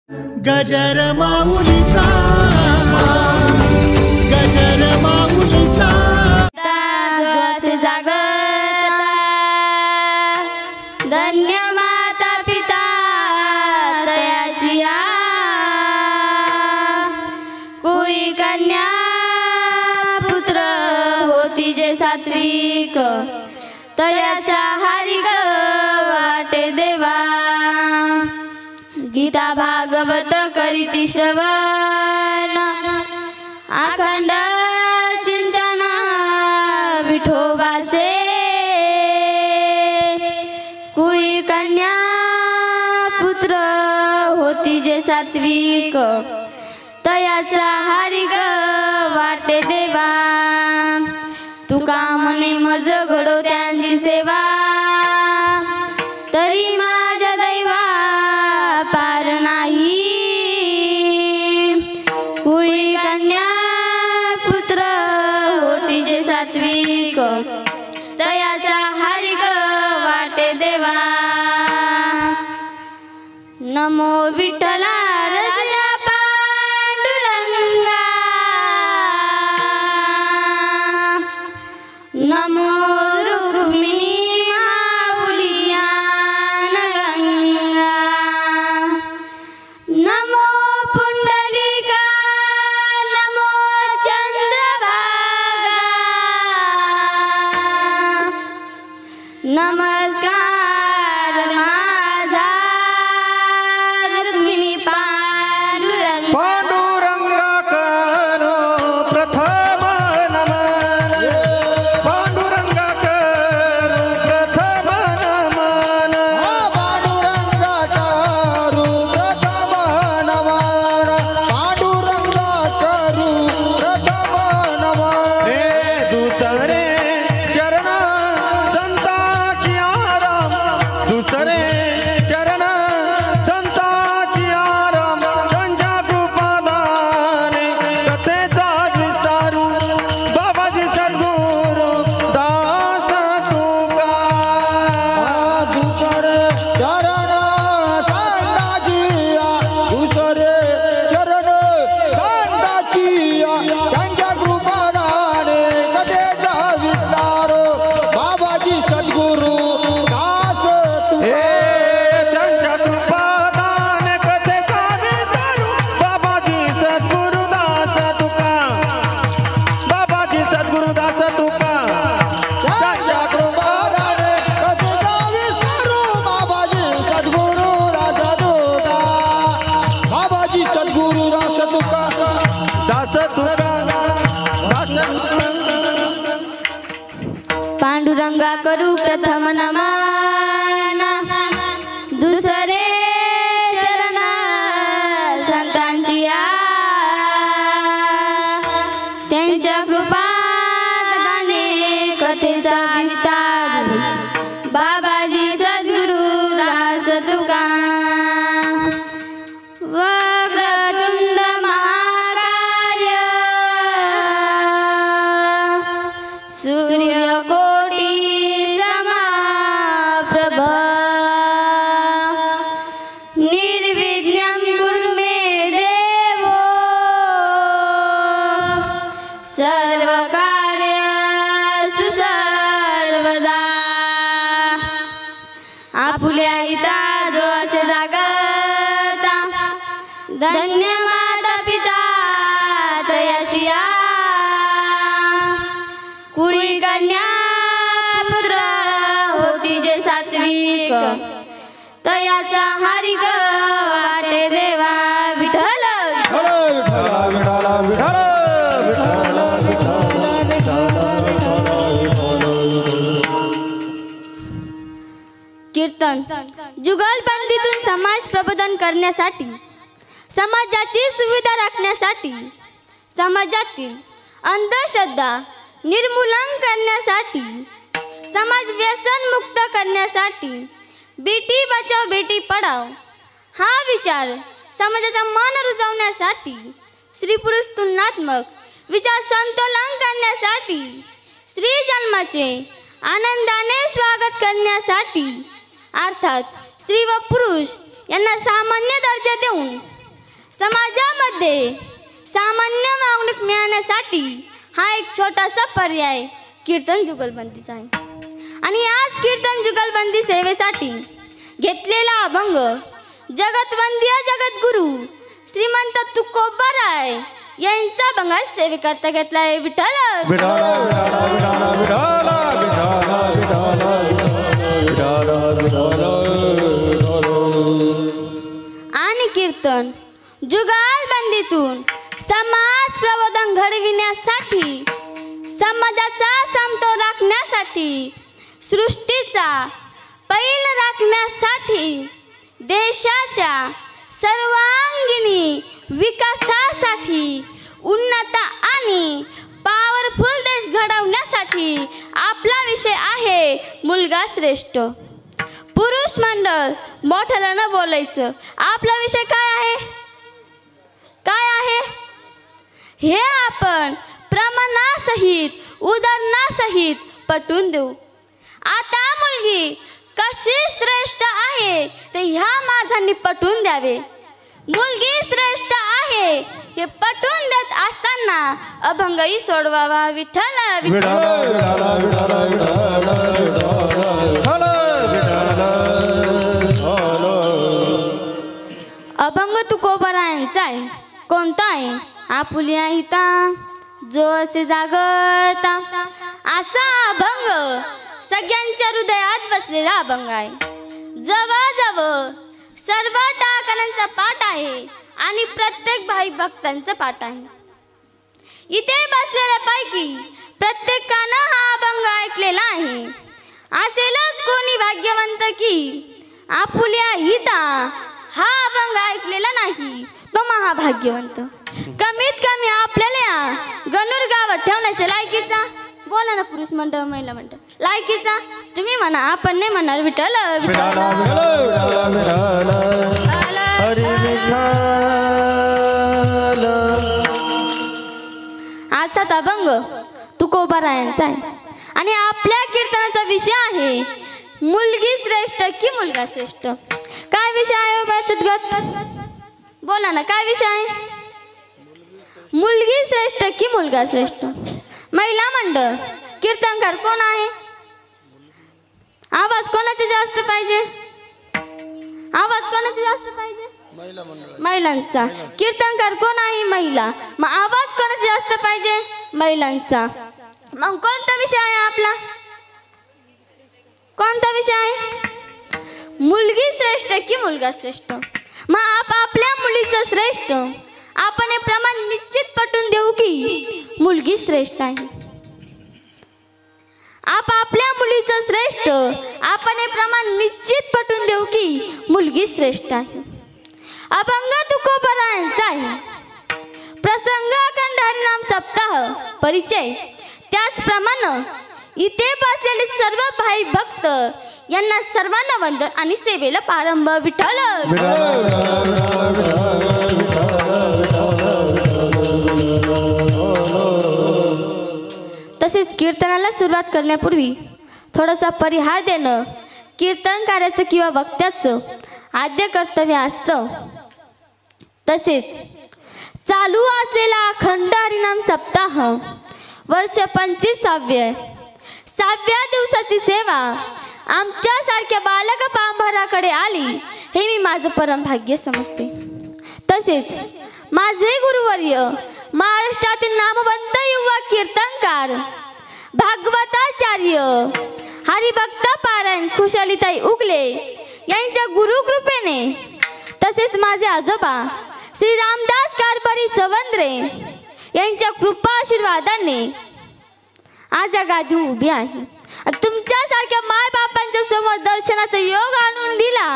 गजर माऊलीचा गजर माऊलीचा जागता धन्य माता पिता तयाची कुळी कन्या पुत्र होती जे सात्विक तयाचा हरिक वाटे देवा गीता भागवत करीती श्रवण अखंड चिंतन विठोबाचे कुळी कन्या पुत्र होती जे सात्विक तयाचा हरिक वाटे देवा तुका म्हणे मज घडो त्यांची सेवा तरी माझ्या दैवा पार नाही कुळी कन्या पुत्र होती जे सात्विक तयाचा हरिक वाटे देवा नमो विठ्ठला रजा पांडुरंगा नमो रुक्मिणी माऊली ज्ञानगंगा नमो पुंडलिका नमो चंद्रभागा नमस्कार माझा रुक्मिणी पांडुरंग पांडुरंगा करो प्रथम नमन पांडुरंगा करो प्रथम नमन पांडुरंगा करू प्रथम नमन पांडुरंगा करू प्रथम नमन हे दुसरे चरण संताची आराम दुसरे चरण संताची आराम त्यांच्या कृपादाने कथेचा विस्तारू बाबाजी सद्गुरू दास तुका दुसरे चरण संताची दुसरे चरण संताची त्यांच्या कृपादाने कथेचा विस्तार बाबाजी सद्गुरू दास हे तुका त्यांच्या कृपादाने कथेचा विस्तारू बाबाजी सद्गुरू दास तुका बाबाजी सद्गुरू दास तुका त्यांच्या कृपादाने कथेचा विस्तारू बाबाजी सद्गुरू दास तुका बाबाजी सद्गुरू दास तुका दास तुका दास पांडुरंगा करू प्रथम नमन दुसरे चरण संतांची त्यांच्या कृपादाने कथेचा विस्तार बाबाजी सद्गुरू दास तुका वक्रतुंड महाकार्य सूर्यकोटी समाप्रभ निर्विघ्नं कुरु मे देवो सर्वकार्येषु सर्वदा आपुल्या हिता जो असे जागता धन्य माता पिता तयाची कुळी कन्या पुत्र होती जे सात्विक तयाचा हरिक वाटे देवा विठ्ठल कीर्तन जुगलबंदीतून समाज प्रबोधन करण्यासाठी समाजाची सुविधा राखण्यासाठी समाजातील अंधश्रद्धा निर्मूलन करण्यासाठी समाज व्यसन मुक्त करण्यासाठी बेटी बचाव बेटी पढाव हा विचार समाजाचा मन रुजवण्यासाठी स्त्री पुरुष तुलनात्मक विचार संतोलन करण्यासाठी स्त्री जन्माचे आनंदाने स्वागत करण्यासाठी अर्थात स्त्री व पुरुष यांना सामान्य दर्जा देऊन समाजामध्ये सामान्य वागणूक मिळवण्यासाठी हा एक छोटासा पर्याय कीर्तन जुगलबंदीचा आहे. आणि आज कीर्तन जुगलबंदी सेवेसाठी घेतलेला अभंग जगतवंद्य जगद्गुरु श्रीमंत तुकोबाराय यांचा अभंग सेवेकरता घेतलाय. विठ्ठल आणि कीर्तन जुगलबंदीतून समाज प्रबोधन घडविण्यासाठी, समाजाचा समतोल राखण्यासाठी, सृष्टीचा पैल राखण्यासाठी, देशाच्या सर्वांगीण विकासासाठी, उन्नत आणि पॉवरफुल देश घडवण्यासाठी आपला विषय आहे मुलगा श्रेष्ठ. पुरुष मंडळ मोठ्याला न बोलायचं. आपला विषय काय आहे? काय आहे हे आपण प्रमाणासहित उदाहरणासहित पटवून देऊ. आता मुलगी कशी श्रेष्ठ आहे ते ह्या माझ्यांनी पटवून द्यावे. मुलगी श्रेष्ठ आहे हे पटवून देत असताना अभंगही सोडवावा. विठ्ठल अभंग तुकोबारायांचा आहे. कोणता आहे? आपुल्या हिता जो असे जागता, असा अभंग सगळ्यांच्या हृदयात बसलेला अभंग आहे. जवळजवळ सर्व टाकण्यांचा पाठ आहे आणि प्रत्येक भाई भक्तांचा पाठ आहे. इथे बसलेल्यापैकी प्रत्येकानं हा अभंग ऐकलेला आहे. असेलच कोणी भाग्यवंत की आपुल्या हिता हा अभंग ऐकलेला नाही तो महाभाग्यवंत. कमीत कमी आपल्याला गणूर गावात ठेवण्याच्या लायकीचा. बोला ना पुरुष मंडळ महिला मंडळ लायकीचा. तुम्ही म्हणा, आपण नाही म्हणणार. विठ्ठल अर्थात अभंग तुकोबारायांचा आहे आणि आपल्या कीर्तनाचा विषय आहे मुलगी श्रेष्ठ की मुलगा श्रेष्ठ. काय विषय आहे बचतगट? बोला ना, काय विषय आहे? मुलगी श्रेष्ठ की मुलगा श्रेष्ठ. महिला मंडळ कीर्तनकार कोण आहे? आवाज कोणाचा जास्त पाहिजे? आवाज कोणाचा जास्त पाहिजे? महिलांचा. कीर्तनकार कोण आहे? महिला. मग आवाज कोणाचा जास्त पाहिजे? महिलांचा. मग कोणता विषय आहे आपला? कोणता विषय आहे? मुलगी श्रेष्ठ की मुलगा श्रेष्ठ. मग आपल्या मुलीचं श्रेष्ठ आपण हे प्रमाण निश्चित पटवून देऊ की मुलगी श्रेष्ठ आहे. आपल्या मुलीचं श्रेष्ठ आपण हे प्रमाण निश्चित पटवून देऊ की मुलगी श्रेष्ठ आहे. अभंग तुकोबारायांचा आहे. प्रसंग अखंड हरिनाम सप्ताह परिचय. त्याचप्रमाणे इथे बसलेले सर्व भाई भक्त यांना सर्वांना वंदन आणि सेवेला प्रारंभ. विठ्ठल तसेच कीर्तनाला सुरुवात करण्यापूर्वी थोडासा परिहार देणं कीर्तन कार्याचं किंवा वक्त्याचं आद्य कर्तव्य असतं. तसेच चालू असलेला अखंड हरिनाम सप्ताह वर्ष 25व्या 6व्या दिवसाची सेवा आमच्यासारख्या बालक पांभराकडे आली हे मी माझं परम भाग्य समजते. तसेच माझे गुरुवर्य महाराष्ट्रातील नामवंत युवा कीर्तनकार भागवताचार्य हरिभक्त पारायण खुशालीताई उगले यांच्या गुरुकृपेने, तसेच माझे आजोबा श्री रामदास कारभारी सवंद्रे यांच्या कृपा आशीर्वादाने आज या गादी उभी आहे. तुमच्यासारख्या माय बापांच्या समोर दर्शनाचा योग आणून दिला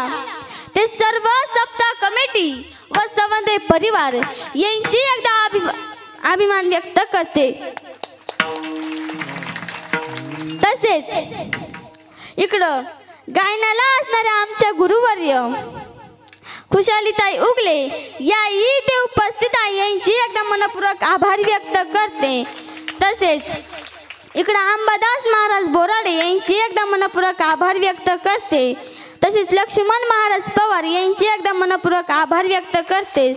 ते सर्व सप्ताह कमिटी व सवंद्रे परिवार यांची एकदा अभिमान व्यक्त करते. तसेच इकडं गायनाला असणाऱ्या आमच्या गुरुवर्य खुशालीताई उगले या इथे उपस्थित आहे यांची एकदा मनपूर्वक आभार व्यक्त करते. तसेच इकडं अंबादास महाराज बोराडे यांची एकदा मनपूर्वक आभार व्यक्त करते. तसेच लक्ष्मण महाराज पवार यांचे एकदा मनपूर्वक आभार व्यक्त करते.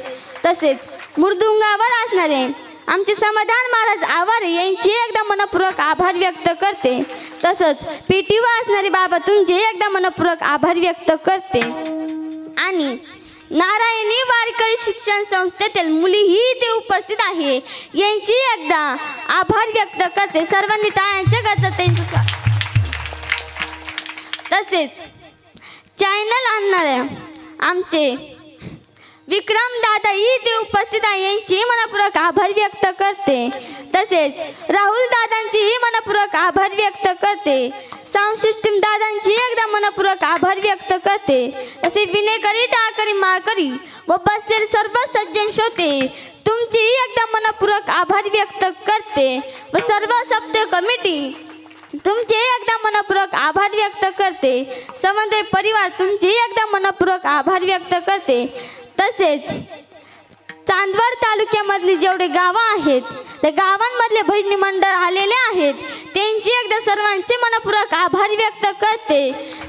तसेच मृदुंगावर असणारे आमचे समाधान महाराज आवारे यांचे एकदा मनपूर्वक आभार व्यक्त करते. तसंच पेटीवर असणारे बाबा तुमचे एकदा मनपूर्वक आभार व्यक्त करते. आणि नारायणी वारकरी शिक्षण संस्थेतील मुलीही इथे उपस्थित आहे यांची एकदा आभार व्यक्त करते. सर्वांनी टाळ्यांच्या गजरात त्यांचं तसेच चॅनल आणणाऱ्या आमचे विक्रम दादा इथे उपस्थित आहे यांची मनपूर्वक आभार व्यक्त करते. तसेच राहुल दादांचीही मनपूर्वक आभार व्यक्त करते. साऊंड सिस्टीम दादांची एकदा मनपूर्वक आभार व्यक्त करते. तसे विनेकरी टाळकरी माळकरी व बसलेले सर्व सज्जन श्रोते तुमचीही एकदा मनपूर्वक आभार व्यक्त करते. व सर्व सप्त कमिटी तुमचे एकदा मनपूर्वक आभार व्यक्त करते. समन्वय परिवार तुमचे एकदा मनपूर्वक आभार व्यक्त करते. तसेच चांदवड तालुक्यामधली जेवढे गावं आहेत त्या गावांमधले भजनी मंडळ आलेले आहेत त्यांची एकदा सर्वांचे मनपूर्वक आभार व्यक्त करते.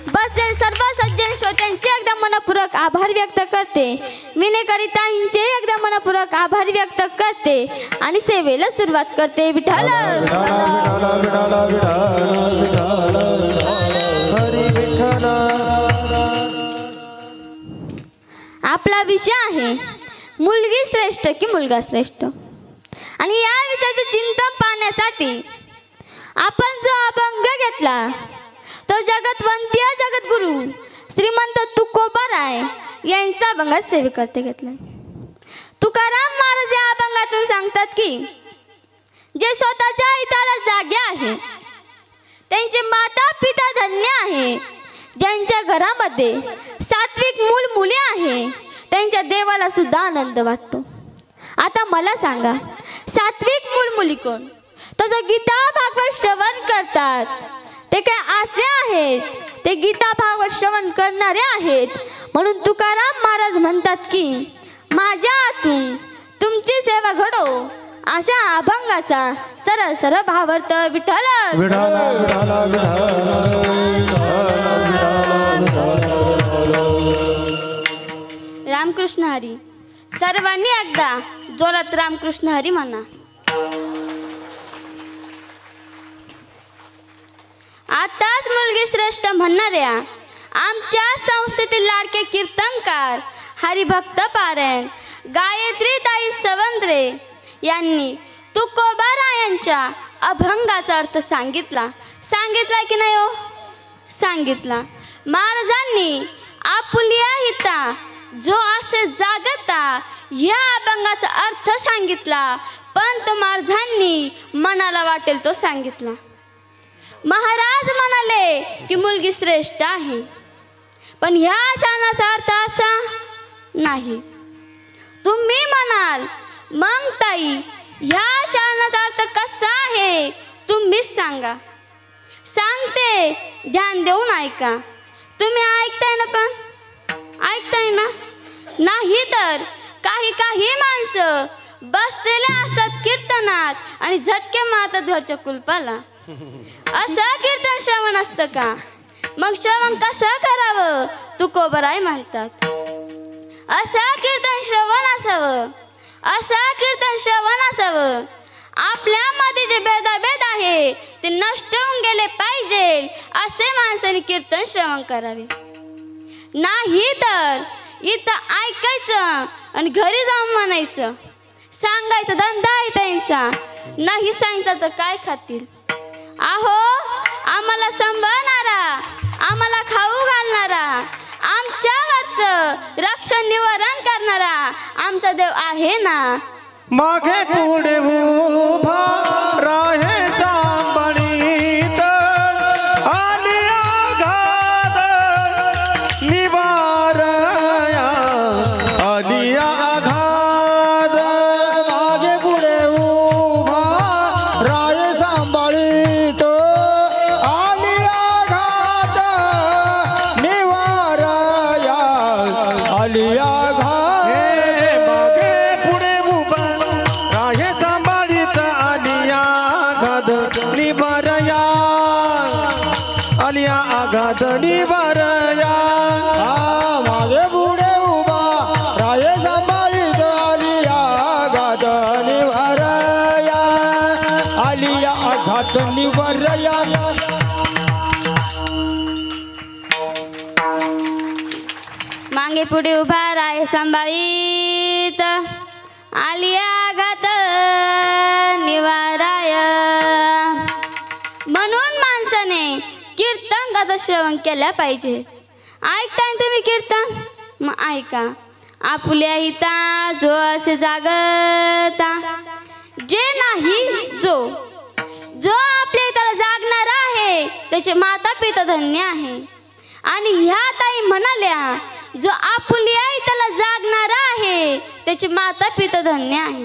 बसलेले सर्व सज्जन श्रोत्यांचे एकदा मनपूर्वक आभार व्यक्त करते. विनेकरितांचे एकदा मनपूर्वक आभार व्यक्त करते आणि सेवेला सुरुवात करते. विठ्ठल आपला विषय आहे मुलगी श्रेष्ठ की मुलगा श्रेष्ठ. आणि या विषयाचे चिंतन पाहण्यासाठी आपण जो अभंग घेतला तो जगतवंतीय जगद्गुरु श्रीमंत तुकोबाराय यांचा अभंग सेवेकरते घेतलाय. तुकाराम महाराज या अभंगातून सांगतात की जे स्वतःच्या हिताला जागे आहे त्यांचे माता पिता धन्य आहे. ज्यांच्या घरामध्ये सात्विक मूल मुले आहे त्यांच्या देवाला सुद्धा आनंद वाटतो. आता मला सांगा सात्विक मूल मुली कोण? तर जो गीता भागवत श्रवण करतात ते काय असे आहेत ते गीता भागवत श्रवण करणारे आहेत. म्हणून तुकाराम महाराज म्हणतात की माझ्या हातून तुमची सेवा घडो अशा अभंगाचा सरळ सरळ भावार्थ विठ्ठल रामकृष्ण हरी. सर्वांनी एकदा जोरात रामकृष्ण हरी म्हणा. आताच मुलगी श्रेष्ठ म्हणणाऱ्या आमच्या संस्थेतील लाडके कीर्तनकार हरिभक्त पारायण गायत्री ताई सवंद्रे यांनी तुकोबारायांच्या अभंगाचा अर्थ सांगितला की नाही हो? सांगितला. महाराजांनी आपुलिया हिता जो असे जागता या अभंगाचा अर्थ सांगितला. पंत महाराजांनी मनाला वाटेल तो सांगितला. महाराज म्हणाले की मुलगी श्रेष्ठ आहे पण ह्या शब्दाचा अर्थ असा नाही. तुम्ही म्हणाल मग ताई ह्या शब्दाचा अर्थ कसा आहे तुम्हीच सांगा. सांगते ध्यान देऊन ऐका. तुम्ही ऐकताय ना? पण ऐकताय ना? नाही तर काही माणसं बसलेले असतात कीर्तनात आणि झटके मारतात घरच्या कुलपाला. असं कीर्तन श्रवण असतं का? मग श्रवण कसं करावं तुकोबाराय म्हणतात. असं कीर्तन श्रवण असावं, असं कीर्तन श्रवण असावं. आपल्यामध्ये जे भेदाभेद आहे ते नष्ट होऊन गेले पाहिजे असे माणसाने कीर्तन श्रवण करावे. नाही तर इथं ऐकायचं आणि घरी जाऊन म्हणायचं. सांगायचं धंदा आहे त्यांचा. नाही सांगितलं तर काय खातील? आहो आम्हाला सांभाळणारा, आम्हाला खाऊ घालणारा, आमच्यावरचं रक्षण निवारण करणारा आमचा देव आहे ना. मागे पुढे उभा राहे सांभाळीत आली आघात निवारया आली आघात. मागे पुढे उभा राहे सांभाळीत आली आघात निवारया आली आघात. आलिया आघात निवारया हात निवरया मागे पुढे उभा राय सांभाळीत आलिया घात निवाराय. म्हणून माणसाने कीर्तन गाता श्रवण केल्या पाहिजे. ऐकताय तुम्ही कीर्तन? मग ऐका. आपुल्या हिता जो असे जागता जे नाही जो जो आपल्या हिताला जागणार आहे त्याचे माता पिता धन्य आहे. आणि ह्या ताई म्हणाल्या जो आपुल्या हिताला जागणार आहे त्याचे माता पिता धन्य आहे.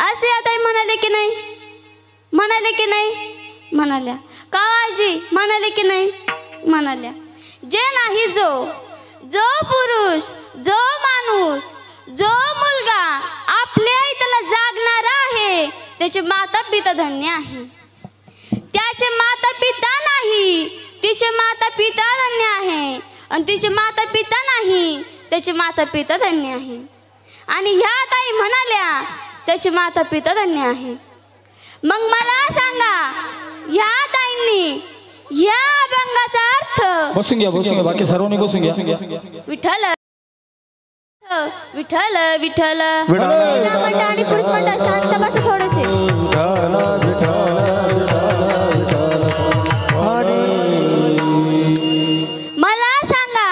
असे या ताई म्हणाले की नाही? म्हणाले की नाही? म्हणाल्या. कावाजी म्हणाले की नाही? म्हणाल्या. जे नाही जो जो पुरुष जो माणूस जो मुलगा आपल्या हिताला जागणार आहे त्याचे माता पिता धन्य आहे. त्याचे माता पिता नाही तिचे माता पिता धन्य आहे. आणि तिचे माता पिता नाही त्याचे माता पिता धन्य आहे. आणि ह्या ताई म्हणाल्या त्याचे माता पिता धन्य आहे. मग मला सांगा ह्या ताईंनी ह्या अभंगाचा अर्थ बसून घ्या बाकी सर्वांनी बसून घ्या. विठ्ठल विठ्ठल विठ्ठल महिला मंडळ आणि पुरुष मंडळ शांत बसा थोडेसे. मला सांगा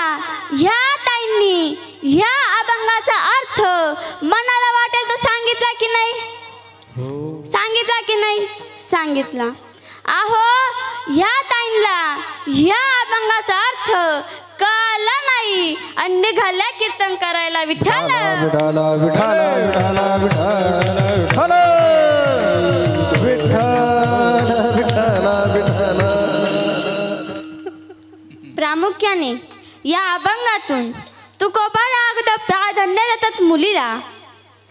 ह्या ताईंनी ह्या अभंगाचा अर्थ मनाला वाटेल तो सांगितला की नाही? सांगितला की नाही? सांगितला. अहो ह्या ताईंला ह्या अभंगाचा अर्थ कळला नाही आणि निघाल्या कीर्तन करायला. विठ्ठल विठ्ठल विठ्ठल विठ्ठल विठ्ठल विठ्ठल विठ्ठल. प्रामुख्याने या अभंगातून तुकोबाला अगोदर प्राधान्य देतात मुलीला,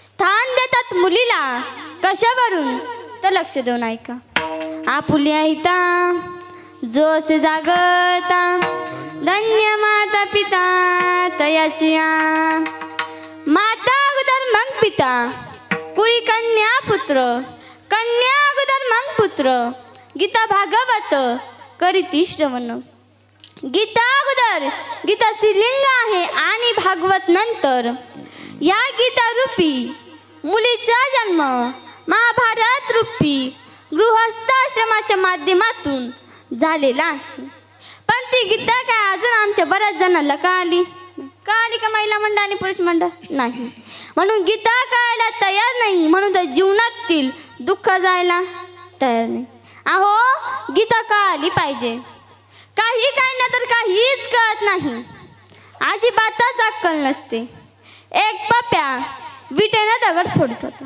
स्थान देतात मुलीला. कशावरून तर लक्ष देऊन ऐका. आपुल्या हिता जो असे जागता धन्य माता पिता तयाची. माता अगोदर मग पिता कुळी कन्या पुत्र कन्या अगोदर मग पुत्र. गीता भागवत करीती श्रवण. गीता अगोदर गीता स्त्रीलिंग आहे आणि भागवत नंतर. या गीता रूपी मुलीचा जन्म महाभारत रूपी गृहस्थाश्रमाच्या माध्यमातून झालेला आहे. पण ती गीता काय अजून आमच्या बऱ्याच जणांना कळाली का महिला मंडळ आणि पुरुष मंडळ नाही. म्हणून गीता कळायला तयार नाही म्हणून तर जीवनातील दुःख जायला तयार नाही. अहो गीता कळाली पाहिजे. काही ना तर काहीच कळत नाही. अजिबातच अक्कल नसते. एक पप्या विटेनं दगड फोडत होता.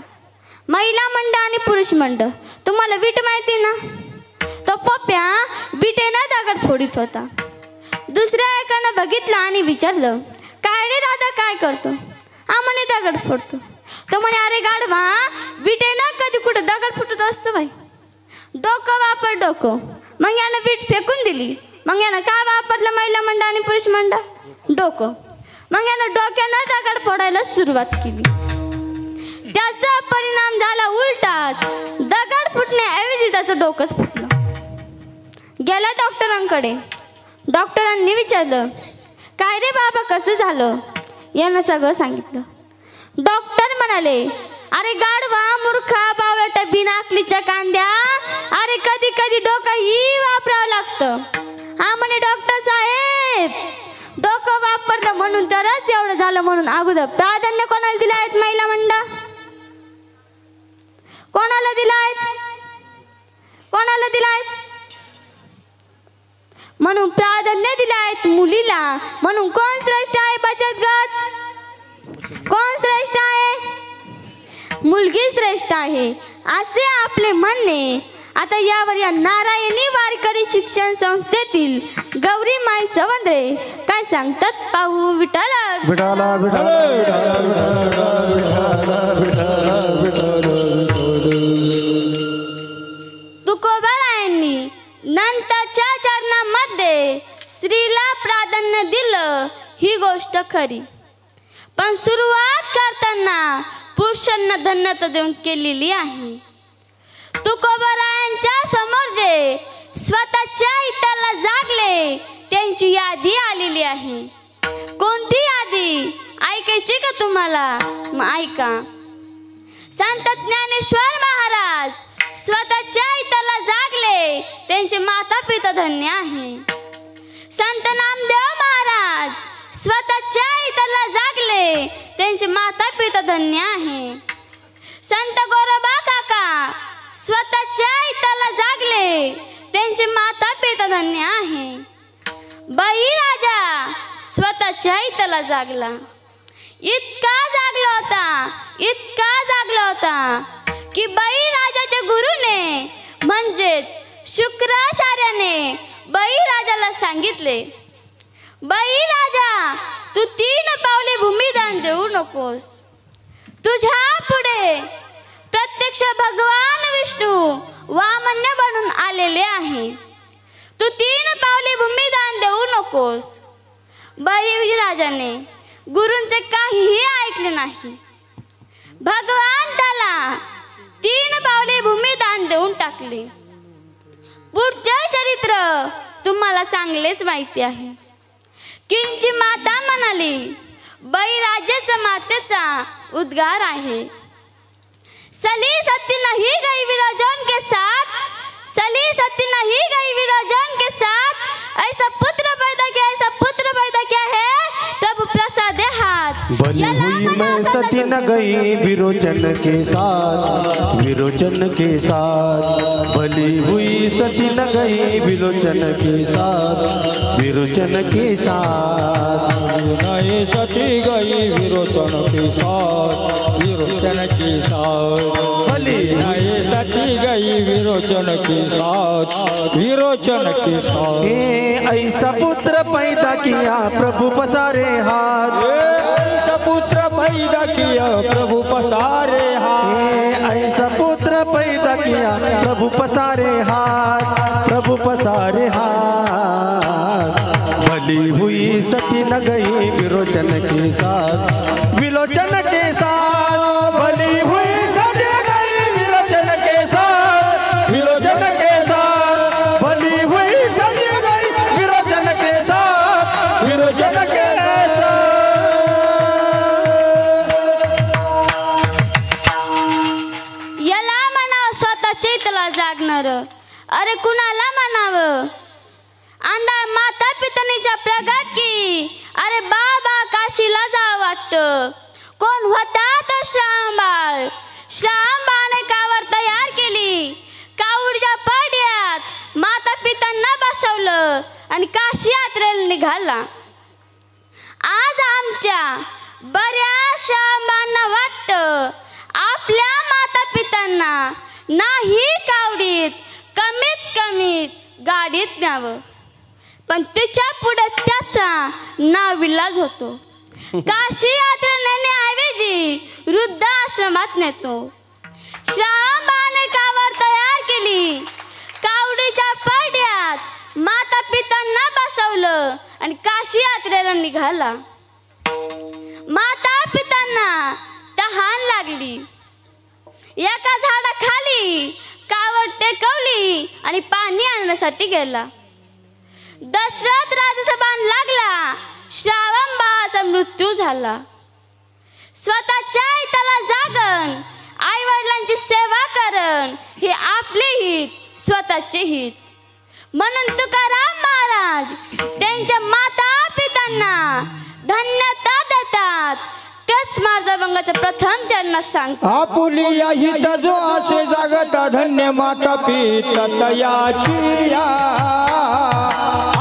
महिला मंडळ आणि पुरुष मंडळ तुम्हाला विट माहिती ना? तो पप्या विटेनं दगड फोडीत होता. दुसऱ्या एकानं बघितलं आणि विचारलं काय रे दादा काय करतो? हा म्हणे दगड फोडतो. तो म्हणे अरे गाढवा विटेनं कधी कुठं दगड फुटत असतो बाई. डोकं वापर डोकं. मग यानं वीट फेकून दिली. मग यानं काय वापरलं महिला मंडळ आणि पुरुष मंडळ? डोकं. मग यानं डोक्यानं दगड फोडायला सुरुवात केली. त्याचा परिणाम झाला उलटाच. दगड फुटण्याऐवजी त्याचं डोकंच फुटलं. गेला डॉक्टरांकडे. डॉक्टरांनी विचारलं काय रे बाबा कसं झालं? यानं सगळं सांगितलं. डॉक्टर म्हणाले अरे गाढवा मूर्खा बावळट बिना अकलीच्या कांद्या अरे कधी कधी डोकंही वापरावं लागतं. हा म्हणे डॉक्टर साहेब डोकं वापरलं म्हणून तरच एवढं झालं. म्हणून अगोदर प्राधान्य कोणाला दिलं आहेत? महिला मंडळ. कोणाला दिलं आहेत? कोणाला दिलं आहेत? म्हणून प्राधान्य दिलं आहेत मुलीला. म्हणून कोण श्रेष्ठ आहे? बचत गट. कोण श्रेष्ठ आहे? मुलगी श्रेष्ठ आहे असे आपले म्हणणे. आता यावर या नारायणी वारकरी शिक्षण संस्थेतील गौरी माई सवंद्रे काय सांगतात पाहू. विठ्ठल विठ्ठल तुकोबारायांनी नंतरच्या चरणामध्ये स्त्रीला प्राधान्य दिलं ही गोष्ट खरी. पण सुरुवात करताना पुरुषांना धन्यता देऊन केलेली आहे. तुकोबरायांच्या समोर जे स्वतःच्या हिताला जागले त्यांची यादी आलेली आहे. कोणती यादी ऐकायची का तुम्हाला? मग ऐका. संत ज्ञानेश्वर महाराज स्वतःच्या हिताला जागले त्यांचे माता पिता धन्य आहे. संत नामदेव महाराज स्वतःच्या हिताला जागले त्यांचे माता पिता धन्य आहे. संत गोरोबा काका स्वतःच्या हिताला जागले त्यांचे माता पिता धन्य आहे. बळीराजा स्वतःच्या हिताला जागला. इतका जागला होता की बळीराजाच्या गुरुने म्हणजेच शुक्राचार्याने बळीराजाला सांगितले, बळीराजा तू 3 पावले भूमिदान देऊ नकोस. तुझ्या पुढे प्रत्यक्ष भगवान विष्णू वामन बनून आलेले आहे. तू 3 पावले भूमिदान देऊ नकोस. बळीराजाने गुरूंचे काहीही ऐकले नाही. भगवान त्याला 3 पावले भूमिदान देऊन टाकले. पुढचे चरित्र तुम्हाला चांगलेच माहिती आहे. किंची माता म्हणाली, बळीराजाच्या मातेचा उद्गार आहे, सली सती नहीं गई विराजन के साथ, सली सती नहीं गई विराजन के साथ, ऐसा पुत्र पैदा किया है प्रभु प्रसाद हाथ. भली हुई मैं सती न गई विरोचन के साथ, विरोचन के साथ. भली हुई सती न गई विरोचन के साथ, विरोचन के साथ. नहीं सती गई विरोचन के साथ, विरोचन के साथ. भली नहीं सती गई विरोचन के साथ, विरोचन के साथ. ऐसा पुत्र पैदा किया प्रभु पसारे हाथ, ऐसा पुत्र पैदा किया प्रभु पसारे हाथ. ऐसा पुत्र पैदा किया प्रभु पसारे हाथ, प्रभु पसारे हाथ. भली हुई सती न गई विरोचन के साथ, विलोचन के साथ. भली हुई सती न गई विरोचन के साथ, विलोचन के साथ. भली हुई सती न गई विरोचन के साथ, विरोचन के साथ. याला म्हणावं स्वतःच्या हिताला जागणार. अरे कुणाला म्हणावं? अंधार माता पितनीच्या प्रगट की. अरे बाबा काशीला जावं वाटतं. कोण होता तो श्रावणबाळ. श्रावणबाळने कावर तयार केली. कावडच्या पड्यात माता पितांना बसवलं आणि काशी यात्रेला निघाला. आज आमच्या बऱ्याच श्रावणबाळांना वाटतं आपल्या माता पितांना नाही कावडीत, कमीत गाडीत न्यावं. पण तिच्या पुढे त्याचा नाविलाज होतो. काशी यात्रेला नेण्याऐवजी वृद्धाश्रमात नेतो. श्रावणबाळाने कावड तयार केली. कावडीच्या पड्यात माता पितांना बसवलं आणि काशी यात्रेला निघाला. माता पितांना तहान लागली. एका झाडाखाली कावड टेकवली आणि पाणी आणण्यासाठी गेला. दशरथ राजाचा बाण लागला. श्रावणबाळाचा मृत्यू झाला. स्वतःच्या हिताला जागण, आई वडिलांची सेवा करण हे आपले हित, स्वतःचे हित. म्हणून तुकाराम महाराज त्यांच्या माता पितांना धन्यता देतात. तेच मार्जभंगाच्या प्रथम चरणात सांगतात. आपुलिया हित जो असे जागता धन्य माता पिता तयाची.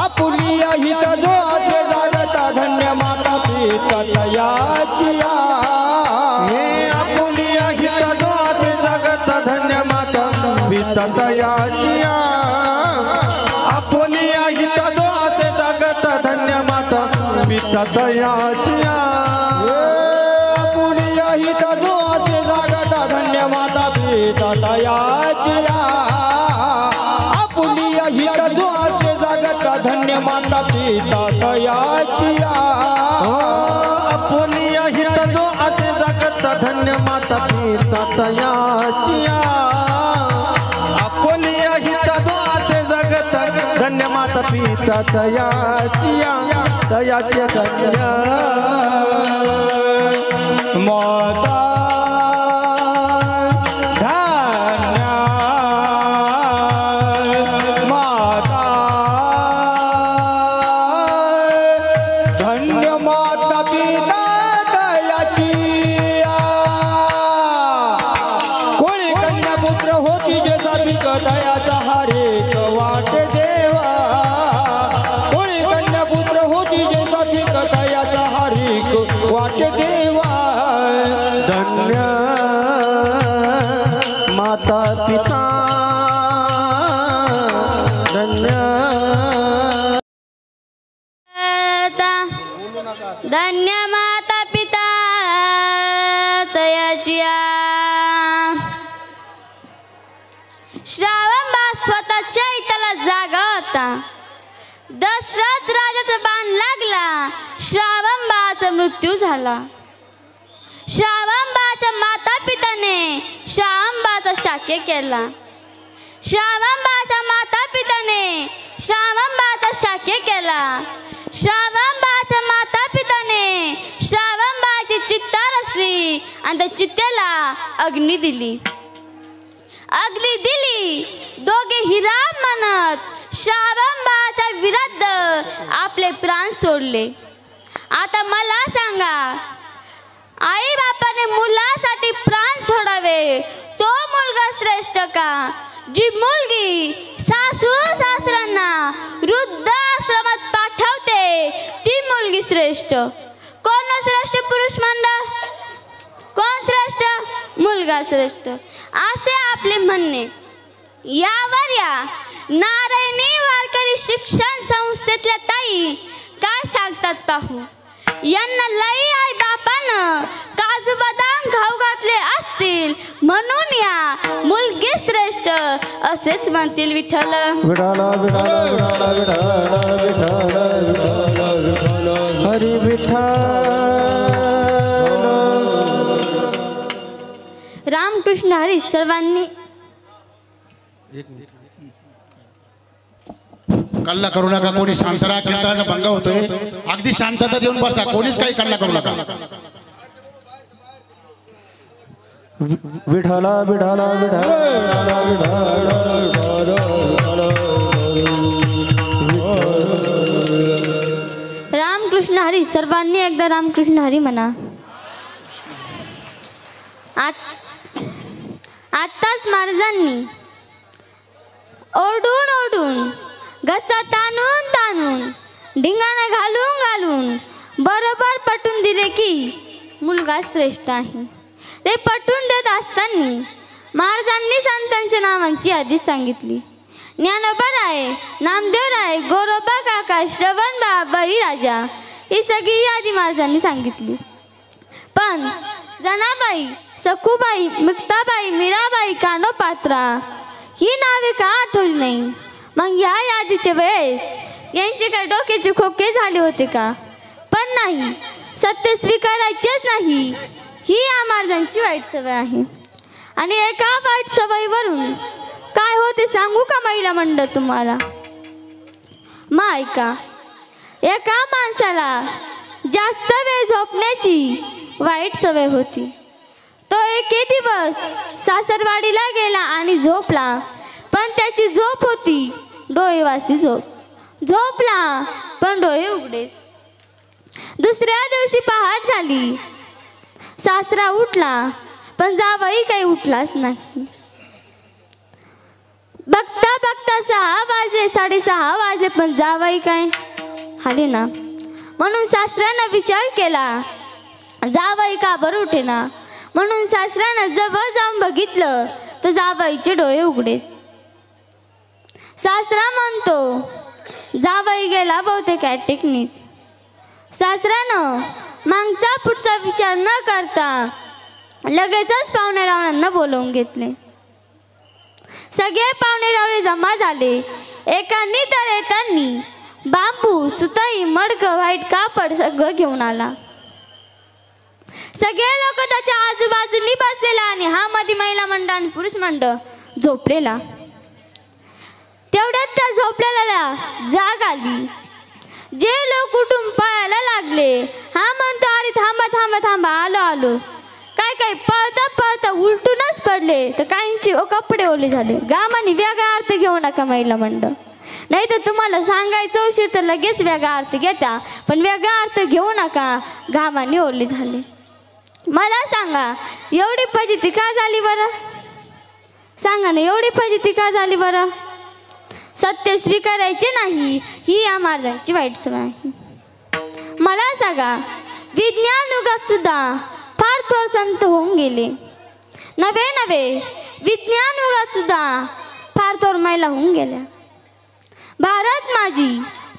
आपुलिया हित जो असे जागता धन्य माता पिता तयाची. हे आपुलिया हित जो असे जगत धन्य माता पिता तयाची. आपुलिया हित जो असे जगत धन्य माता पिता तयाची. आपुलिया हित जो असे जागता धन्य माता पिता तयाची. आपुलिया हित जो असे जागता धन्य माता पिता तयाची. आपुलिया हित जो असे जगत धन्य माता पिता तयाची. निष्ठा तयाचे धन्य माता धन्य माता धन्य माता पिता दयाची कोणी कन्या पुत्र होती जे सात्विक दयाचा हरेक वाटे देवा कोणी कन्या पुत्र होती जे सात्विक दयाचा हरेक वाटे देवा धन्य माता पिता धन्य धन्य माता पिता तयाची श्रावण स्वतःच्या इथला जागा होता. दशरथ राजाचा बाण लागला. श्रावणबाचा मृत्यू झाला. श्रावणबाच्या माता पिताने श्रावणबाचा शाक्य केला. श्रावणबाच्या माता पिताने श्रावणबाचा शाक्य केला. श्रावणबाच्या माता पिताने श्रावणबाची चित्ता रचली आणि त्या चित्तेला अग्नी दिली. अग्नी दिली. दोघे हिराम म्हणत श्रावणबाच्या विरुद्ध आपले प्राण सोडले. आता मला सांगा, आई बापाने मुलासाठी प्राण सोडावे तो मुलगा श्रेष्ठ का, जी मुलगी सासू सासऱ्यांना वृद्धाश्रमात पाठवते ती मुलगी श्रेष्ठ? कोण श्रेष्ठ? पुरुष मंडळ. कोण श्रेष्ठ? मुलगा श्रेष्ठ असे आपले म्हणणे. यावर या नारायणी वारकरी शिक्षण संस्थेतल्या ताई काय सांगतात पाहू. यांना लई आई बापानं काजू बदाम खाऊ घातले असतील म्हणून या मुलगी श्रेष्ठ असेच म्हणतील. विठ्ठल विठाला विठाला विठाला विठाला विठाला विठाला हरी विठ्ठल. रामकृष्ण हरी. सर्वांनी कल्ला करू नका. कोणी शांतरा कीर्तनाचा भंग होतोय. अगदी शांतता देऊन बसा. कोणीच काही कल्ला करू नका. विठाला विठाला विठाला विठाला रामकृष्ण हरी. सर्वांनी एकदा रामकृष्ण हरी म्हणा. आत्ताच महाराजांनी ओढून ओढून घसा ताणून ताणून ढिंगाणा घालून घालून बरोबर पटवून दिले की मुलगा श्रेष्ठ आहे. ते पटवून देत असताना महाराजांनी संतांच्या नावांची यादी सांगितली. ज्ञानोबाराय, नामदेवराय, गोरोबा काका, श्रवणबा, बळीराजा ही सगळी यादी महाराजांनी सांगितली. पण जनाबाई, सखूबाई, मुक्ताबाई, मीराबाई, कानोपात्रा ही नावे का आठवली नाही? मग या यादीच्या वेळेस यांचे काय डोक्याचे खोके झाले होते का? पण नाही, सत्य स्वीकारायचेच नाही ही या महाराजांची वाईट सवय आहे. आणि एका वाईट सवयीवरून काय होते सांगू का महिला मंडळ तुम्हाला? मग ऐका. एका माणसाला जास्त वेळ झोपण्याची वाईट सवय होती. तो एके दिवस सासरवाडीला गेला आणि झोपला. पण त्याची झोप होती डोळेवासी झोप. झोपला पण डोळे उघडे. दुसऱ्या दिवशी पहाट झाली. सासरा उठला पण जावई काही उठलाच नाही. बघता बघता 6 वाजले, 6:30 वाजले पण जावई काय आले ना. म्हणून सासऱ्यानं विचार केला जावई का बरं उठेना. म्हणून सासऱ्यानं जवळ जाऊन बघितलं तर जावईचे डोळे उघडे. सासरा म्हणतो जावई गेला बहुतेक टेक्निक. सासऱ्यानं मागचा पुढचा विचार न करता लगेचच पाहुणे रावणांना बोलवून घेतले. सगळे पाहुणे रावळे जमा झाले. एकांनी तर एकांनी बांबू, सुतई, मडकं, व्हाईट कापड सगळं घेऊन आला. सगळे लोक त्याच्या आजूबाजूनी बसलेला आणि हा मध्ये महिला मंडळ आणि पुरुष मंडळ झोपलेला. तेवढ्यात त्या झोपलेल्याला जाग आली. जे लोक उठून पळायला लागले. हा म्हणतो अरे थांबा थांबा थांबा आलो आलो. काय काय पळता पळता उलटूनच पडले तर काहींचे कपडे ओले झाले. गामाने वेगळा अर्थ घेऊ नका महिला मंडळ, नाही तर तुम्हाला सांगायचं उशीर तर लगेच वेगळा अर्थ घेता, पण वेगळा अर्थ घेऊ नका. घामाने ओले झाले. मला सांगा एवढी फजिती का झाली बरं? सांगा ना एवढी फजिती का झाली बरं? सत्य स्वीकारायचे नाही ही या महाराजांची वाईट सवय आहे. मला सांगा विज्ञान युगात सुद्धा फार थोर संत होऊन गेले. नव्हे नव्हे विज्ञान युगात सुद्धा फार थोर महिला होऊन गेल्या. भारत माझी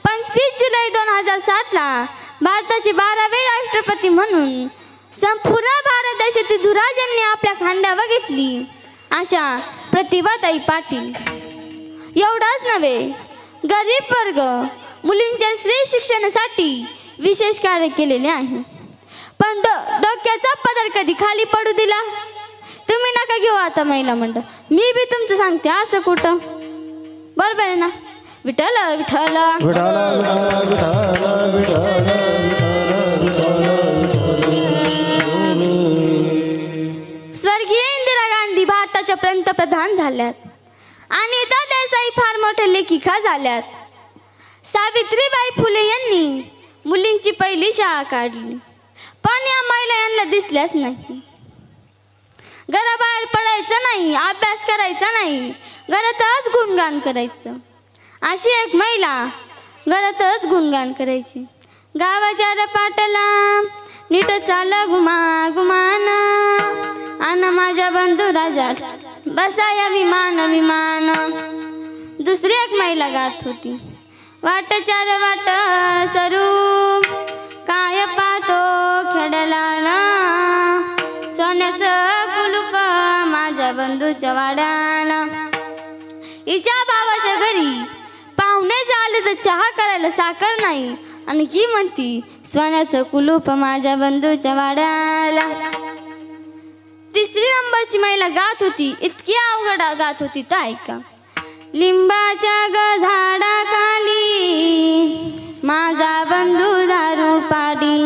25 जुलै 2007ला भारताचे 12वे राष्ट्रपती म्हणून संपूर्ण भारत देशातील धुराजांनी आपल्या खांद्यावर घेतली अशा प्रतिभाताई पाटील. एवढाच नव्हे गरीब वर्ग मुलींच्या स्त्री शिक्षणासाठी विशेष कार्य केलेले आहे. पण डोक्याचा पदर कधी खाली पडू दिला? तुम्ही नका घेऊ आता महिला मंडळ, मी बी तुमचं सांगते असं कुठं. बरोबर आहे ना? विठ्ठल विठ्ठल स्वर्गीय इंदिरा गांधी भारताच्या पंतप्रधान झाल्यात आणि देसाई फार मोठ्या लेखिका झाल्यात. सावित्रीबाई फुले यांनी मुलींची पहिली शाळा काढली, पण या महिला यांना दिसल्याच नाही. घराबाहेर पडायचं नाही, अभ्यास करायचा नाही, घरातच गुणगान करायचं. अशी एक महिला घरातच गुणगान करायची. गावाच्या पाटाला नीट चाल गुमा गुमान आन माझ्या बंधू राजा बसाया विमान विमान. दुसरी एक महिला गात होती. वाट चार वाट सरू काय पाहतो खेडला सोन्याचं कुलूप माझ्या बंधूच्या वाड्याला. हिच्या भावाच्या घरी पाहुणे झाले तर चहा करायला साखर नाही आणि ही म्हणती सोन्याचं कुलूप माझ्या बंधूच्या वाड्याला. तिसरी नंबरची महिला गात होती. इतकी अवघड गात होती तर ऐका. लिंबाच्या झाडाखाली माझा बंधू दारू पाडी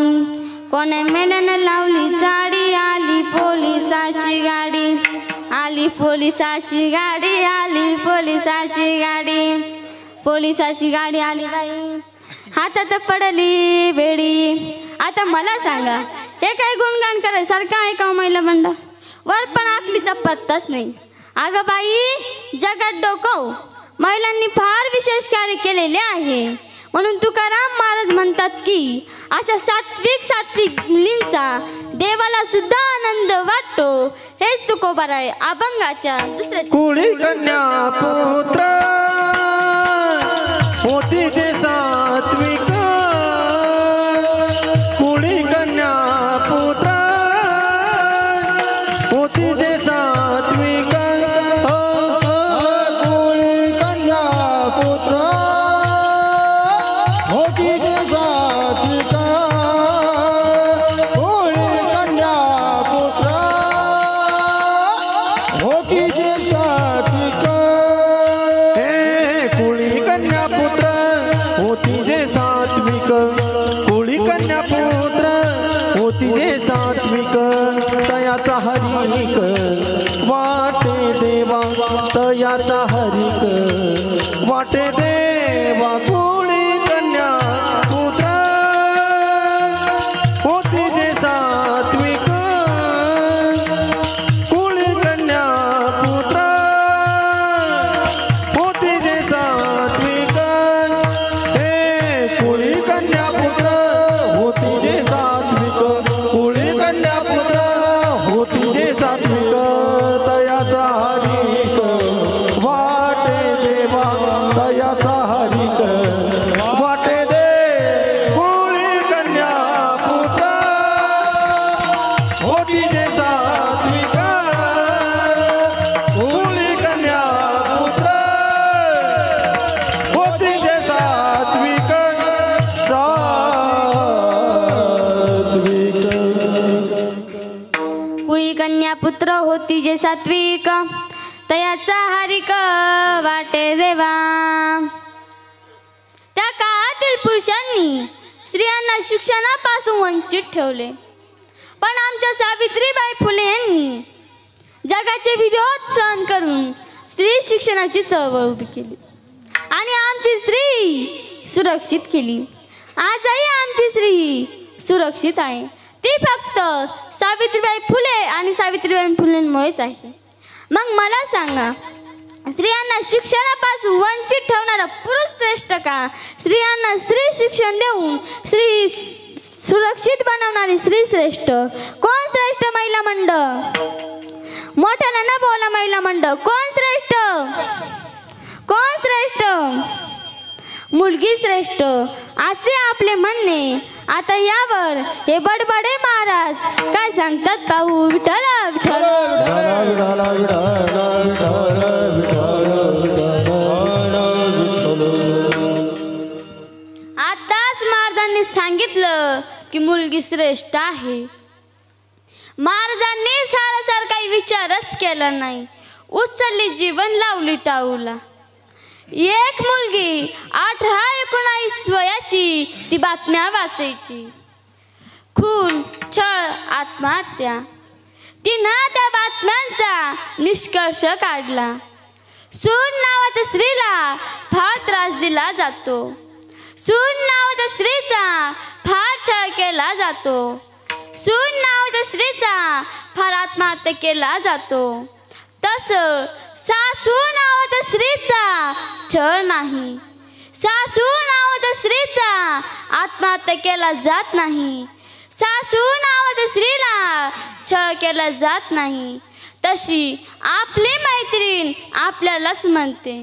कोणे मेल्यानं लावली जाडी आली पोलिसाची गाडी आली पोलिसाची गाडी आली पोलिसाची गाडी पोलिसाची गाडी आली बाई हातात पडली बेडी. आता मला सांगा हे काय गुणगान करायसारखं आहे का महिला मंडळ? वर पण आखलीचा पत्ताच नाही. अगं बाई जगात डोकव महिलांनी फार विशेष कार्य केलेले आहे. म्हणून तुकाराम महाराज म्हणतात की अशा सात्विक मुलींचा देवाला सुद्धा आनंद वाटतो. हेच तुकोबाराय अभंगाच्या दुसऱ्या. कुळी कन्या पुत्र होती जे सात्विक कुळी कन्या पुत्र होती जे सात्विक. कुळी कन्या पुत्र होती जे सात्विक. कुळी कन्या पुत्र होती जे सात्विक. कुळी कन्या पुत्र होती जे सात्विक कुळी कन्या पुत्र होती जे सात्विक. तयाचा हरिक वाटे देवा तयाचा हरिक वाटे देवा. कुळी कन्या पुत्र होती जे सात्विक कुळी कन्या पुत्र होती जे सात्विक. हे कुळी कन्या पुत्र होती जे सात्विक कुळी कन्या पुत्र होती जे सात्विक. तयाचा हरिक वाटे देवा तयाचा हरिक वाटे दे. कुळी कन्या पुत्र होती जे सात्विक कुळी कन्या पुत्र होती जे सात्विक कुळी कन्या पुत्र होती जे सात्विक तयाचा हरिक वाटे देवा. त्या काळातील पुरुषांनी स्त्रियांना शिक्षणापासून वंचित ठेवले, पण आमच्या सावित्रीबाई फुले यांनी जगाचे विरोध सहन करून स्त्री शिक्षणाची चळवळ उभी केली आणि आमची स्त्री सुरक्षित केली. आजही आमची स्त्री सुरक्षित आहे. ती फक्त सावित्रीबाई फुले आणि सावित्रीबाई फुलेंमुळेच आहे. मग मला सांगा, स्त्रियांना शिक्षणापासून वंचित ठेवणारा पुरुष श्रेष्ठ का, स्त्रियांना स्त्री शिक्षण देऊन स्त्री सुरक्षित बनवणारी स्त्री श्रेष्ठ? कोण श्रेष्ठ? महिला मंडळ मोठ्याला न बोला. महिला मंडळ कोण श्रेष्ठ? कोण श्रेष्ठ? मुलगी श्रेष्ठ असे आपले म्हणणे. आता यावर हे बडबडे महाराज काय सांगतात पाहू. विठ्ठल विठ्ठल आताच महाराजांनी सांगितलं की मुलगी श्रेष्ठ आहे. महाराजांनी सारासार काही विचारच केला नाही. उचलली जीवन लावली टाऊला. एक मुलगी 18-19 वयाची ती बातम्या वाचायची. खून, छळ, आत्महत्या. तिनं त्या बातम्यांचा निष्कर्ष काढला. सून नावाच्या स्त्रीला फार त्रास दिला जातो. सून नावाच्या स्त्रीचा फार छळ केला जातो. सून नावाच्या स्त्रीचा फार आत्महत्या केला जातो. तसं सासू नावाच्या स्त्रीचा छळ नाही. सासू नावाच्या स्त्रीचा आत्महत्या केला जात नाही. सासू नावाच्या स्त्रीला छळ केला जात नाही. तशी आपली मैत्रीण आपल्यालाच म्हणते,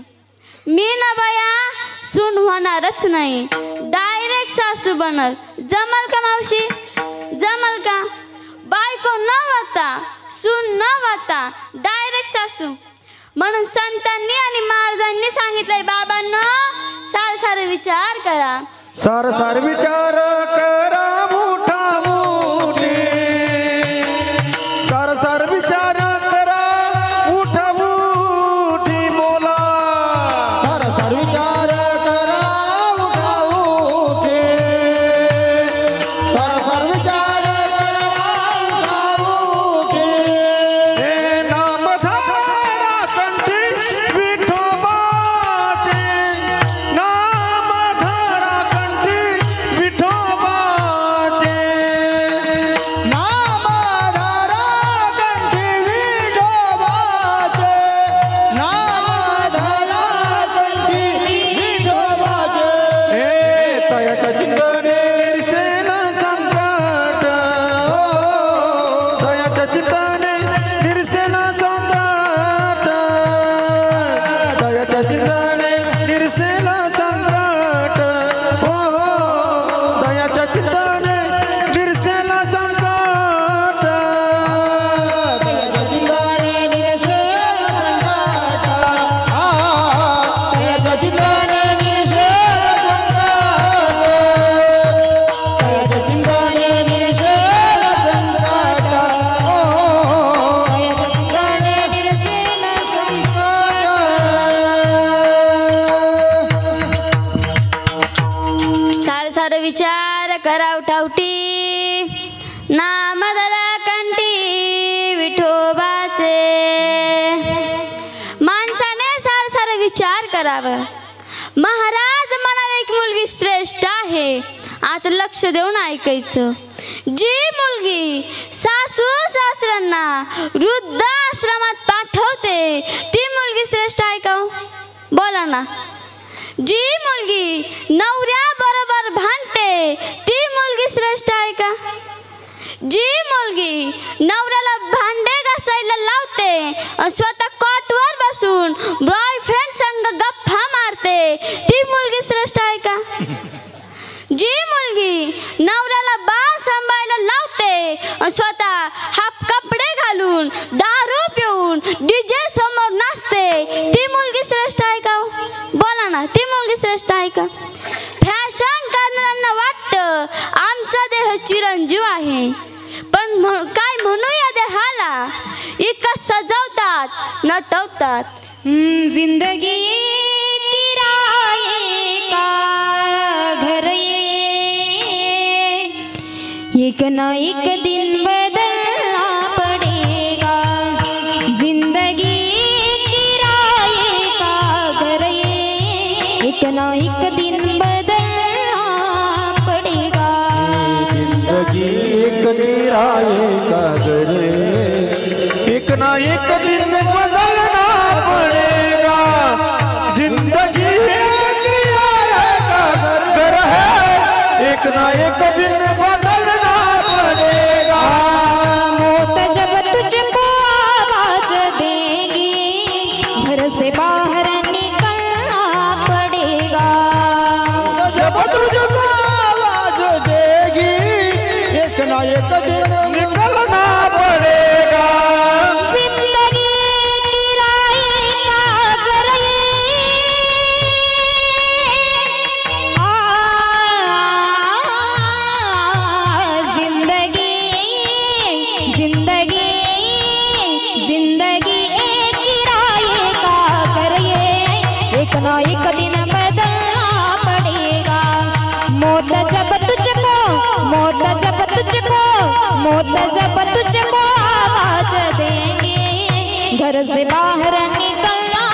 मी ना बाया सून होणारच नाही, डायरेक्ट सासू बनल. जमल का मावशी? जमल का? बायको न होता, सून न होता, डायरेक्ट सासू. म्हणून संतांनी आणि महाराजांनी सांगितलंय, बाबांनो सार विचार करा. सार विचार करा मोठा मोठे. सार विचार करा मोठा मोठी बोला. सार विचार करा मोठा मोठे. सार विचार करा मोठा मोठे. हे नामधारा कंठी विठोबाचे. नामधारा कंठी विठोबाचे. नामधारा कंठी विठोबाचे. नामधारा कंठी विठोबाचे. हे तयाच्या चिंतने निर्सेन संकट. तयाच्या चिंतने निर्सेन संकट. तयाच्या चिंतने निर्सेन संकट. हो तयाच्या चिंतने निर्सेन संकट. चिंताने निरसेन संकट. त्याच्या चिंताने निरसेन संकट. त्याच्या चिंताने निरसेन संकट. त्याच्या चिंताने निरसेन संकट. सार विचार करा उठावटी. नामधरा कंठी विठोबाचे. माणसाने सार विचार करावा. महाराज म्हणाले की मुलगी श्रेष्ठ आहे. आता लक्ष देऊन ऐकायचं. जी मुलगी सासू सासऱ्यांना वृद्धाश्रमात पाठवते ती मुलगी श्रेष्ठ आहे का? बोला ना. जी मुलगी नवऱ्याबरोबर भांडते ती मुलगी श्रेष्ठ आहे का? जी मुलगी नवऱ्याला भांडे घासायला लावते स्वतः कॉटवर बसून बॉयफ्रेंड संग गप्पा मारते ती मुलगी श्रेष्ठ आहे का? जी मुलगी नवऱ्याला बाळ सांभाळायला लावते स्वतः हाफ कपडे घालून दारू पिऊन डीजे समोर नाचते ती मुलगी श्रेष्ठ आहे का? बोला ना. ती मुलगी श्रेष्ठ आहे का? फॅशन करणाऱ्यांना वाटतं आमचा देह चिरंजीव आहे, पण काय म्हणू या देहाला? इतका सजवता नाचतात नटवतात. जिंदगी किराए का घर एक ना एक दिन बदलना पड़ेगा. जिंदगी किराए का घर एक ना एक दिन बदलना पड़ेगा. जिंदगी एक किराए का घर एक ना एक दिन बदलना पड़ेगा. जिंदगी एक किराए का घर है एक ना एक दिन बदलना पड़ेगा. मौत जब तुझको आवाज देगी घर से बाहर निकलना पड़ेगा. जब तुझको आवाज देगी एक ना एक दिन निकलना पड़ेगा. जिंदगी किराए का घर जिंदगी जिंदगी जिंदगी एक किराए का घर एक ना एक दिन बदलना पड़ेगा. मौत जब तुझको मौत जब तुझको मौत जब तुझको आवाज देंगे घर से बाहर निकलना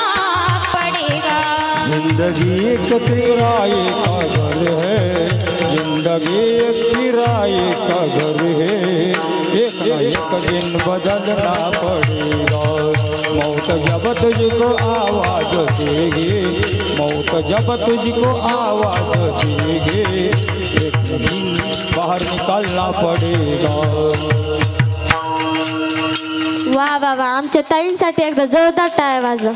पड़ेगा. जिंदगी एक किराए का घर है. जिंदगी एक किराए का घर है एक ना एक दिन बदलना पड़ेगा. मौत जब तुझको आवाज देगी मौत जब तुझको आवाज देगी एक दिन बाहर निकलना पड़ेगा. वा वा वा, आमच्या ताईंसाठी एकदा जोरदार टाळ्या वाजवा.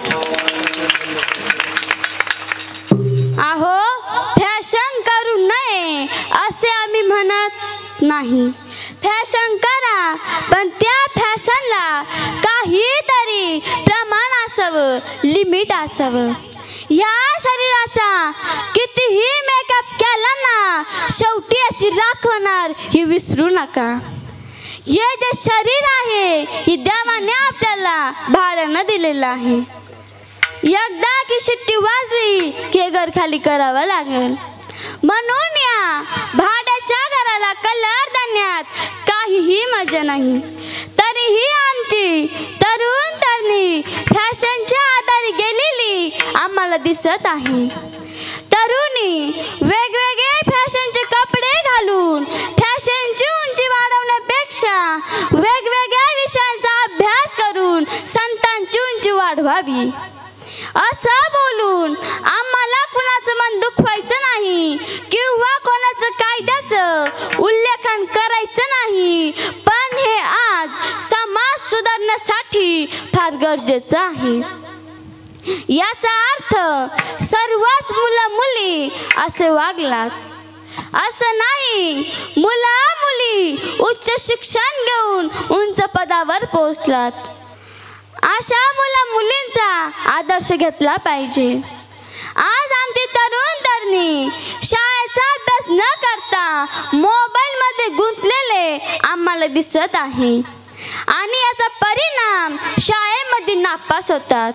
अहो, फॅशन करू नये असे आम्ही म्हणत नाही. फॅशन करा, पण त्या फॅशनला काहीतरी प्रमाण असावं, लिमिट असावं. या शरीराचा कितीही मेकअप केला ना शेवटी याची राखवणार ही विसरू नका. हे जे शरीर आहे ही देवाने आपल्याला भाड्यानं दिलेलं आहे. एकदा की शिट्टी वाजली की घर खाली करावं लागेल. म्हणून या भाड्याच्या घराला कलर देण्यात काहीही मजा नाही. तरीही आमची तरुण तरुणी फॅशनच्या आधारे गेलेली आम्हाला दिसत आहे. तरुणी वेगवेगळे फॅशनचे कपडे घालून फॅशनची उंची वाढवण्यापेक्षा वेगवेगळ्या विषयांचा अभ्यास करून संतांची उंची वाढवावी असं बोलून आम्हाला कुणाचं मन दुखवायचं नाही किंवा कोणाचं कायद्याचं उल्लेखन करायचं नाही. पण हे आज समाज सुधारण्यासाठी फार गरजेचं आहे. याचा अर्थ सर्वच मुलं मुली असे वागलात असं नाही. मुला मुली उच्च शिक्षण घेऊन उंच पदावर पोहोचलात. अशा मुला मुलींचा आदर्श घेतला पाहिजे. आज आमची तरुण तरुणी शाळेचा अभ्यास न करता मोबाईलमध्ये गुंतलेले आम्हाला दिसत आहे आणि याचा परिणाम शाळेमध्ये नापास होतात.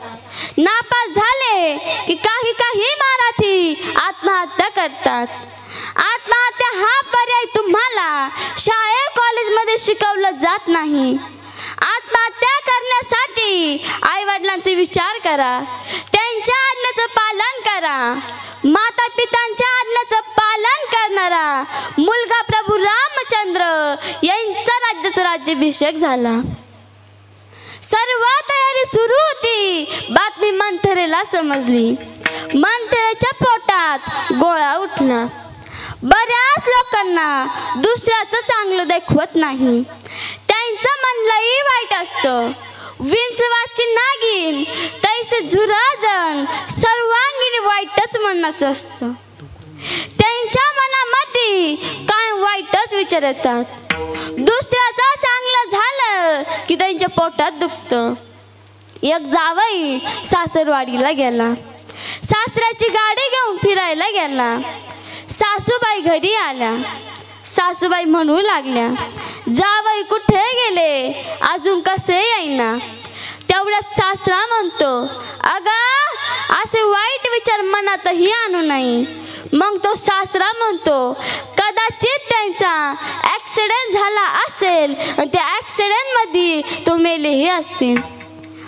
नापास झाले की काही मराठी आत्महत्या करतात. आत्महत्या हा पर्याय तुम्हाला शाळे कॉलेजमध्ये शिकवलं जात नाही. आत्महत्या करण्यासाठी आई वडिलांचे विचार करा, त्यांच्या आज्ञेचं पालन करा. माता पितांच्या आज्ञेचं पालन करणारा मुलगा प्रभू रामचंद्र यांचा राज्याभिषेक झाला. सर्व तयारी सुरू होती. बातमी मंथरेला समजली. मंथरेच्या पोटात गोळा उठला. बऱ्याच लोकांना दुसऱ्याचं चांगलं दाखवत नाही. त्यांचं म्हणलंही वाईट असतं. विंचवाची नागिन तैसे झुराजण सर्वांगीण वाईटच म्हणण्याचं असतं. त्यांच्या मनामध्ये काय वाईटच विचार येतात. दुसऱ्याचं चांगलं झालं की त्यांच्या पोटात दुखतं. एक जावई सासरवाडीला गेला. सासऱ्याची गाडी घेऊन फिरायला गेला. सासूबाई घरी आल्या. सासूबाई म्हणू लागल्या, जावई कुठे गेले, अजून कसे येईना. त्या तेवढ्यात सासरा म्हणतो, अगं असे वाईट विचार मनातही आणू नये. मग तो सासरा म्हणतो, कदाचित त्यांचा ॲक्सिडेंट झाला असेल आणि त्या ॲक्सिडेंटमध्ये तो मेलेही असतील.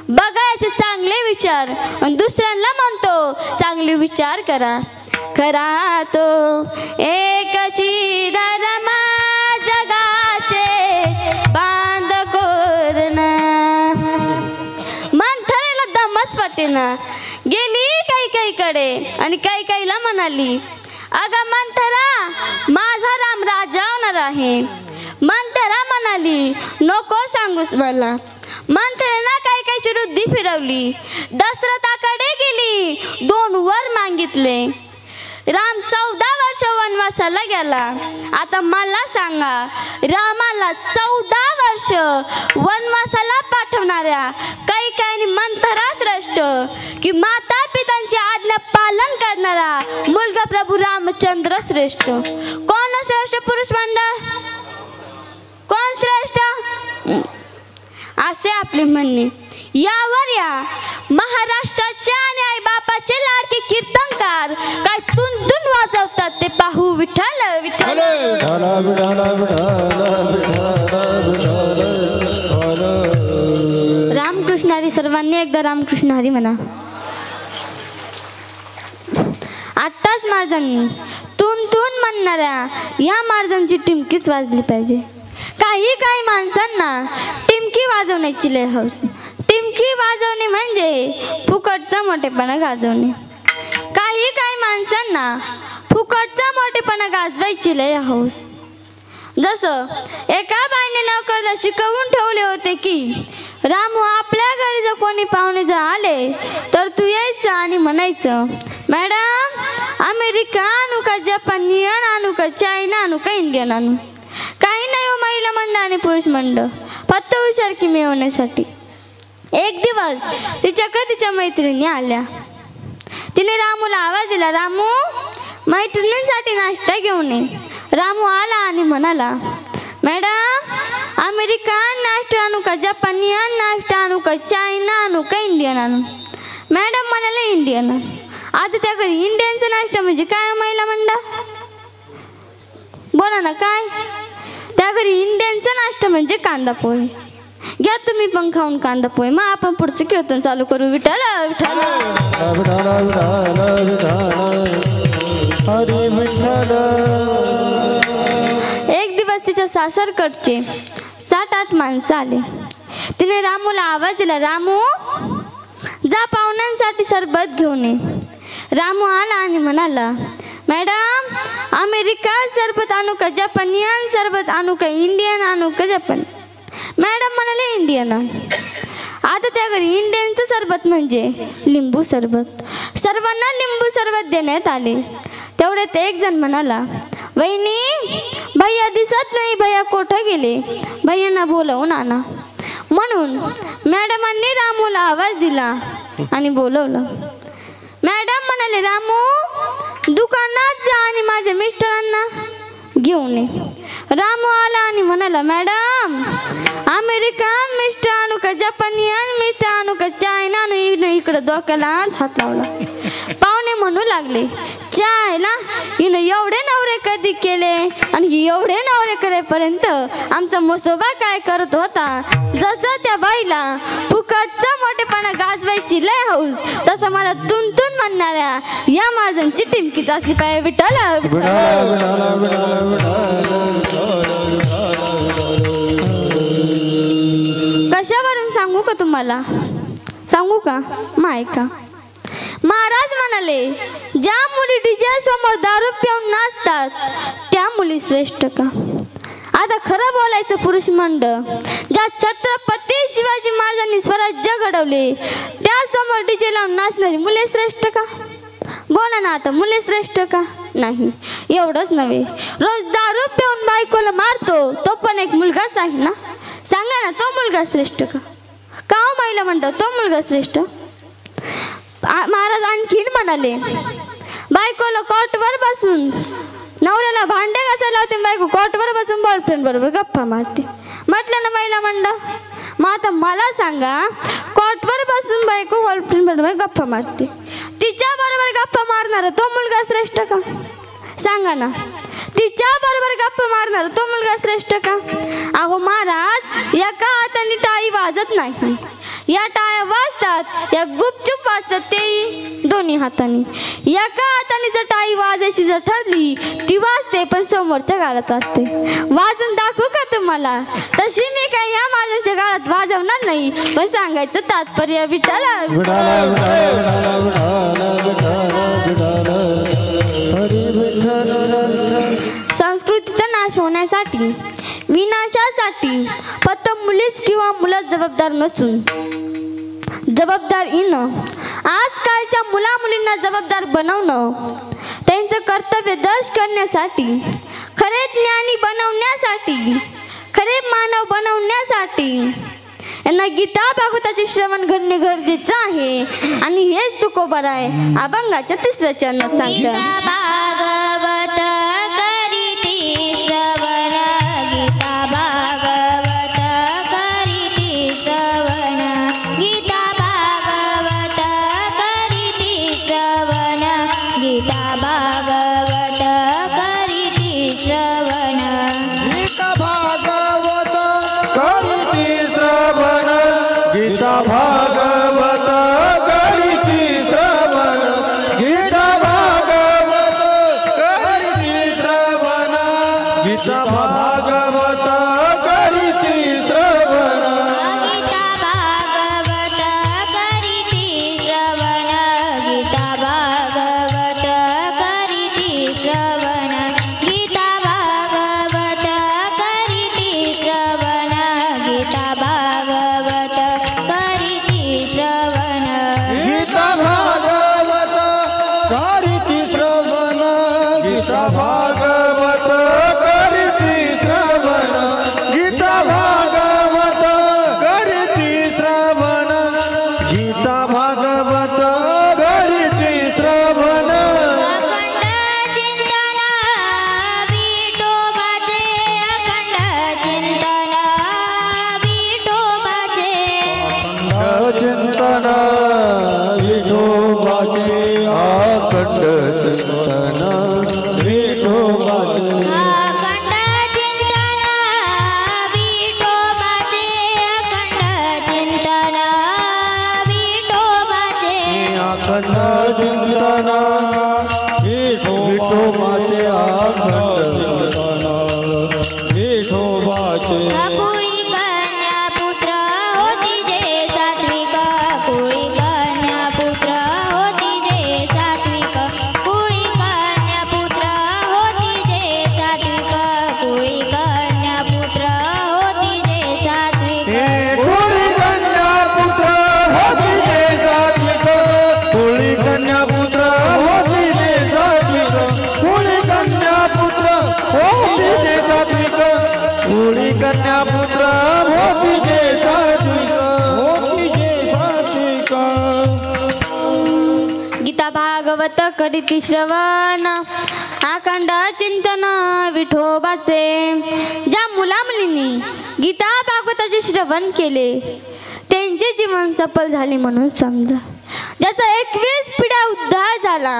बघायचे चांगले विचार आणि दुसऱ्यांना म्हणतो चांगले विचार करा. खरा तो एकची धर्म जगाचे बांध कोरण. मंथरेला दमच वाटेना. गेली कैकेयीकडे आणि कैकेयीला म्हणाली, अगं मंथरा, माझा राम राजा होणार आहे. मंथरा म्हणाली, नको सांगूस मला. मंथरेनं कैकेयीची बुद्धी फिरवली. दशरथाकडे गेली, 2 वर मागितले. राम 14 वर्ष वनवासाला गेला. आता मला सांगा, रामाला 14 वर्ष वनवासाला पाठवणाऱ्या कैकेयी मंथरा श्रेष्ठ की माता पितांची आज्ञा पालन करणारा मुलगा प्रभू रामचंद्र श्रेष्ठ? कोण श्रेष्ठ पुरुष मंडळ? कोण श्रेष्ठ? असे आपले म्हणणे. यावर या महाराष्ट्राचे आणि आई बापाचे लाडके कीर्तनकार काय तुंतून वाजवतात ते पाहू. विठ्ठल विठ्ठल. रामकृष्ण हरी. सर्वांनी एकदा रामकृष्ण हरी म्हणा. आत्ताच महाराजांनी तुंतून म्हणणाऱ्या या महाराजांची टिमकीच वाजली पाहिजे. काही माणसांना टिमकी वाजवण्याची लय हौस. टिमकी वाजवणे म्हणजे फुकटचा मोठेपणा गाजवणे. काही माणसांना फुकटचा मोठेपणा गाजवायची लय हौस. जसं एका बाईने नोकरला शिकवून ठेवले होते की रामू, आपल्या घरी जर कोणी पाहुणे जर आले तर तू यायचं आणि म्हणायचं, मॅडम अमेरिका आणू का, जपानियन आणू का, चायना आणू का, इंडियन आणू? काही नाही हो महिला मंडळ आणि पुरुष मंडळ, फक्त हुशारकी मिळवण्यासाठी. एक दिवस तिच्याकडे तिच्या मैत्रिणी आल्या. तिने रामूला आवाज दिला, रामू मैत्रिणींसाठी नाश्ता घेऊन ये. रामू आला आणि म्हणाला, मॅडम अमेरिकन नाश्ता आणू का, जपानियन नाश्ता आणू का, चायना आणू का, इंडियन आणू? मॅडम म्हणाले इंडियन. आता त्या घरी इंडियनचा नाश्ता म्हणजे काय महिला मंडळ? बोला ना काय? त्या घरी इंडियनचा नाश्ता म्हणजे कांदा पोहे. घ्या तुम्ही पण खाऊन कांदा पोहे. मग आपण पुढचं कीर्तन चालू करू. विठ्ठल विठ्ठल हरी विठ्ठल. एक दिवस तिच्या सासरकडचे 7-8 माणसं आले. तिने रामूला आवाज दिला, रामू जा पाहुण्यांसाठी सरबत घेऊन ये. रामू आला आणि म्हणाला, मॅडम अमेरिका सरबत आणू का, जपानियन सरबत आणू का, इंडियन आणू का, जपान? मॅडम म्हणाले इंडियन आण. आता त्या घरी इंडियनचं सरबत म्हणजे लिंबू सरबत. सर्वांना लिंबू सरबत देण्यात आले. तेवढ्यात एक जण म्हणाला, वहिनी भैया दिसत नाही, भैया कोठे गेले, भैयांना बोलवून आणा. म्हणून मॅडमांनी रामूला आवाज दिला आणि बोलवलं. मॅडम म्हणाले, रामू दुकानात जा आणि माझ्या मिस्टरांना घेऊन ये. रामू आला आणि म्हणाला, मॅडम अमेरिकन मिस्टर आणू का, जपानियन मिस्टर आणू का, चायना आणू? इकडं डोक्यालाच हात लावला. पाहुणे म्हणू लागले, चायला हिनं एवढे नवरे कधी केले आणि एवढे नवरे करेपर्यंत आमचा मसोबा काय करत होता. जसं त्या बाईला फुकटचा मोठेपणा गाजवायची लय हौस, तसं मला तुंतून म्हणणाऱ्या या महाराजांची टिमकीच असली पाहिजे. विठ्ठल कशावरून सांगू का तुम्हाला? सांगू का? मग ऐका. महाराज म्हणाले, ज्या मुली डीजे समोर दारू पिऊन नाचतात त्या मुली श्रेष्ठ का? आता खरं बोलायचं पुरुष मंडळ, ज्या छत्रपती शिवाजी महाराजांनी स्वराज्य घडवले त्या समोर डीजे लावून नाचणारी मुले श्रेष्ठ का? बोला ना आता, मुले श्रेष्ठ का? नाही. एवढंच नव्हे, रोज दारू पिऊन बायकोला मारतो तो पण एक मुलगाच आहे ना. सांगा ना, तो मुलगा श्रेष्ठ का? का हो महिला म्हणतो तो मुलगा श्रेष्ठ? महाराज आणखीन म्हणाले, बायकोला कॉटवर बसून नवऱ्याला भांडे घासायला लावते, बायको कॉटवर बसून बॉयफ्रेंड बरोबर गप्पा मारते. म्हटलं ना महिला मंडळ. मग आता मला सांगा, कॉटवर बायको गर्लफ्रेंड बरोबर गप्पा मारते. तिच्या बरोबर गप्पा मारणारा तो मुलगा श्रेष्ठ का? सांगा ना. तिच्या बरोबर गप्पा मारणारा तो मुलगा श्रेष्ठ का? अहो महाराज, एका हाताने टाळी वाजत नाही. या टाळ्या वाजतात, या गुपचूप वाजतात, तेही दोन्ही हाताने. एका हाताने जर टाळी वाजायची जर ठरली ती वाजते, पण समोरच्या गाळात वाजते. वाजून दाखवू का तुम्हाला? तशी मी काही या महाराजांच्या गाळात वाजवणार नाही, पण सांगायचं तात्पर्य विठ्ठला. संस्कृतीचा नाश होण्यासाठी, विनाशासाठी फक्त मुलीच किंवा मुलं जबाबदार नसून जबाबदारीनं आजकालच्या मुला मुलींना जबाबदार बनवणं, त्यांचं कर्तव्य दर्श करण्यासाठी, खरे ज्ञानी बनवण्यासाठी, खरे मानव बनवण्यासाठी यांना गीता भागवताचे श्रवण घडणे गरजेचं आहे. आणि हेच तुकोबाराय अभंगाच्या 3ऱ्या चरणात सांगतात. भागवत करीती श्रवण, गीता भागवत करीती श्रवण, गीता भागवत करीती श्रवण, गीता भागवत करीती श्रवण, गीता भागवत करीती श्रवण, गीता भागवत करीती श्रवण, गीता भागवत करीती श्रवण, गीता भागवत करीती श्रवण, गीता भागवत करीती श्रवण, गीता भागवत करीती श्रवण, गीता भागवत करीती श्रवण, गीता भागवत करीती श्रवण, गीता भागवत करीती श्रवण, गीता भागवत करीती श्रवण, गीता भागवत करीती श्रवण, गीता भागवत करीती श्रवण. अखंड चिंतन विठोबाचे, अखंड चिंतन विठोबाचे, चिंतन विठोबाचे, अखंड चिंतन विठोबाचे, अखंड चिंतन विठोबाचे, अखंड चिंतन विठोबाचे, अखंड चिंतन विठोबाचे, अखंड चिंतन विठोबाचे. कुळी कन्या पुत्र होती जे सात्विक, कुळी कन्या पुत्र होती जे सात्विक, कुळी कन्या पुत्र होती जे सात्विक, कुळी कन्या पुत्र होती जे सात्विक, कुळी कन्या पुत्र होती जे सात्विक, कुळी कन्या पुत्र होती जे सात्विक, कुळी कन्या पुत्र होती जे सात्विक, कुळी कन्या पुत्र होती जे सात्विक, होती जे सात्विक. गीता भागवत करीती श्रवण, अखंड चिंतन विठोबाचे. ज्या मुला मुलींनी गीता भागवताचे श्रवण केले त्यांचे जीवन सफल झाले म्हणून समजा. ज्याचा 21 पिढ्या उद्धार झाला.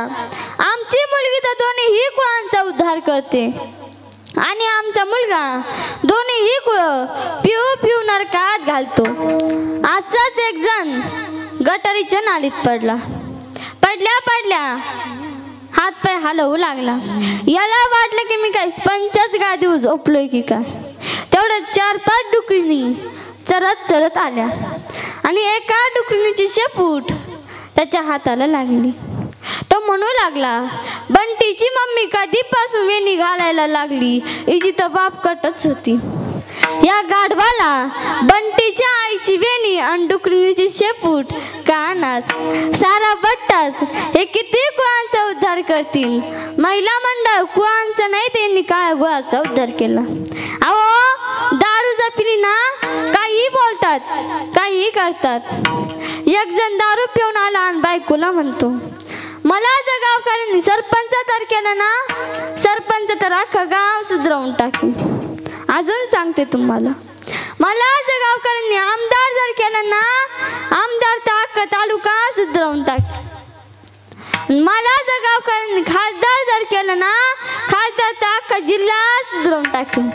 आमची मुलगी तर दोन्हीही कुळांचा उद्धार करते आणि आमचा मुलगा दोन्हीही कुळ पिऊ पिऊ नरकात घालतो. असाच एक जण गटारीच्या नालीत पडला. पडल्या पडल्या हात पाय हलवू लागला. याला वाटलं की मी काय पंचाच गादी झोपलोय की काय. तेवढं 4-5 डुकरीनी चरत चरत आल्या आणि एका डुकरीची शेपूट त्याच्या हाताला लागली. तो म्हणू लागला, बंटीची मम्मी कधीपासून वेणी घालायला लागली, हिची तर बाप कटच होती. या गाढवाला बंटीच्या आईची वेणी आणि डुकरीची शेपूट कानात सारा बट्टाच हे किती कुळांचा उद्धार करतील. महिला मंडळ कुळांचा नाही, त्यांनी काळ्या गुळाचा उद्धार केला. अहो दारू जपिली ना काही बोलतात काही करतात. एक जण दारू पिऊन आला आणि बायकोला म्हणतो, मला जर गावकऱ्यांनी सरपंच तर केलं ना, सरपंच तर अख्खं गाव सुधरवून टाकेल. अजून सांगते तुम्हाला, मला जर गावकऱ्यांनी आमदार जर केलं ना, आमदार तर अख्खं तालुका सुधरवून टाक. मला जर गावकऱ्यांनी खासदार जर केलं ना, खासदार तर अख्खा जिल्हा सुधरवून टाकेन.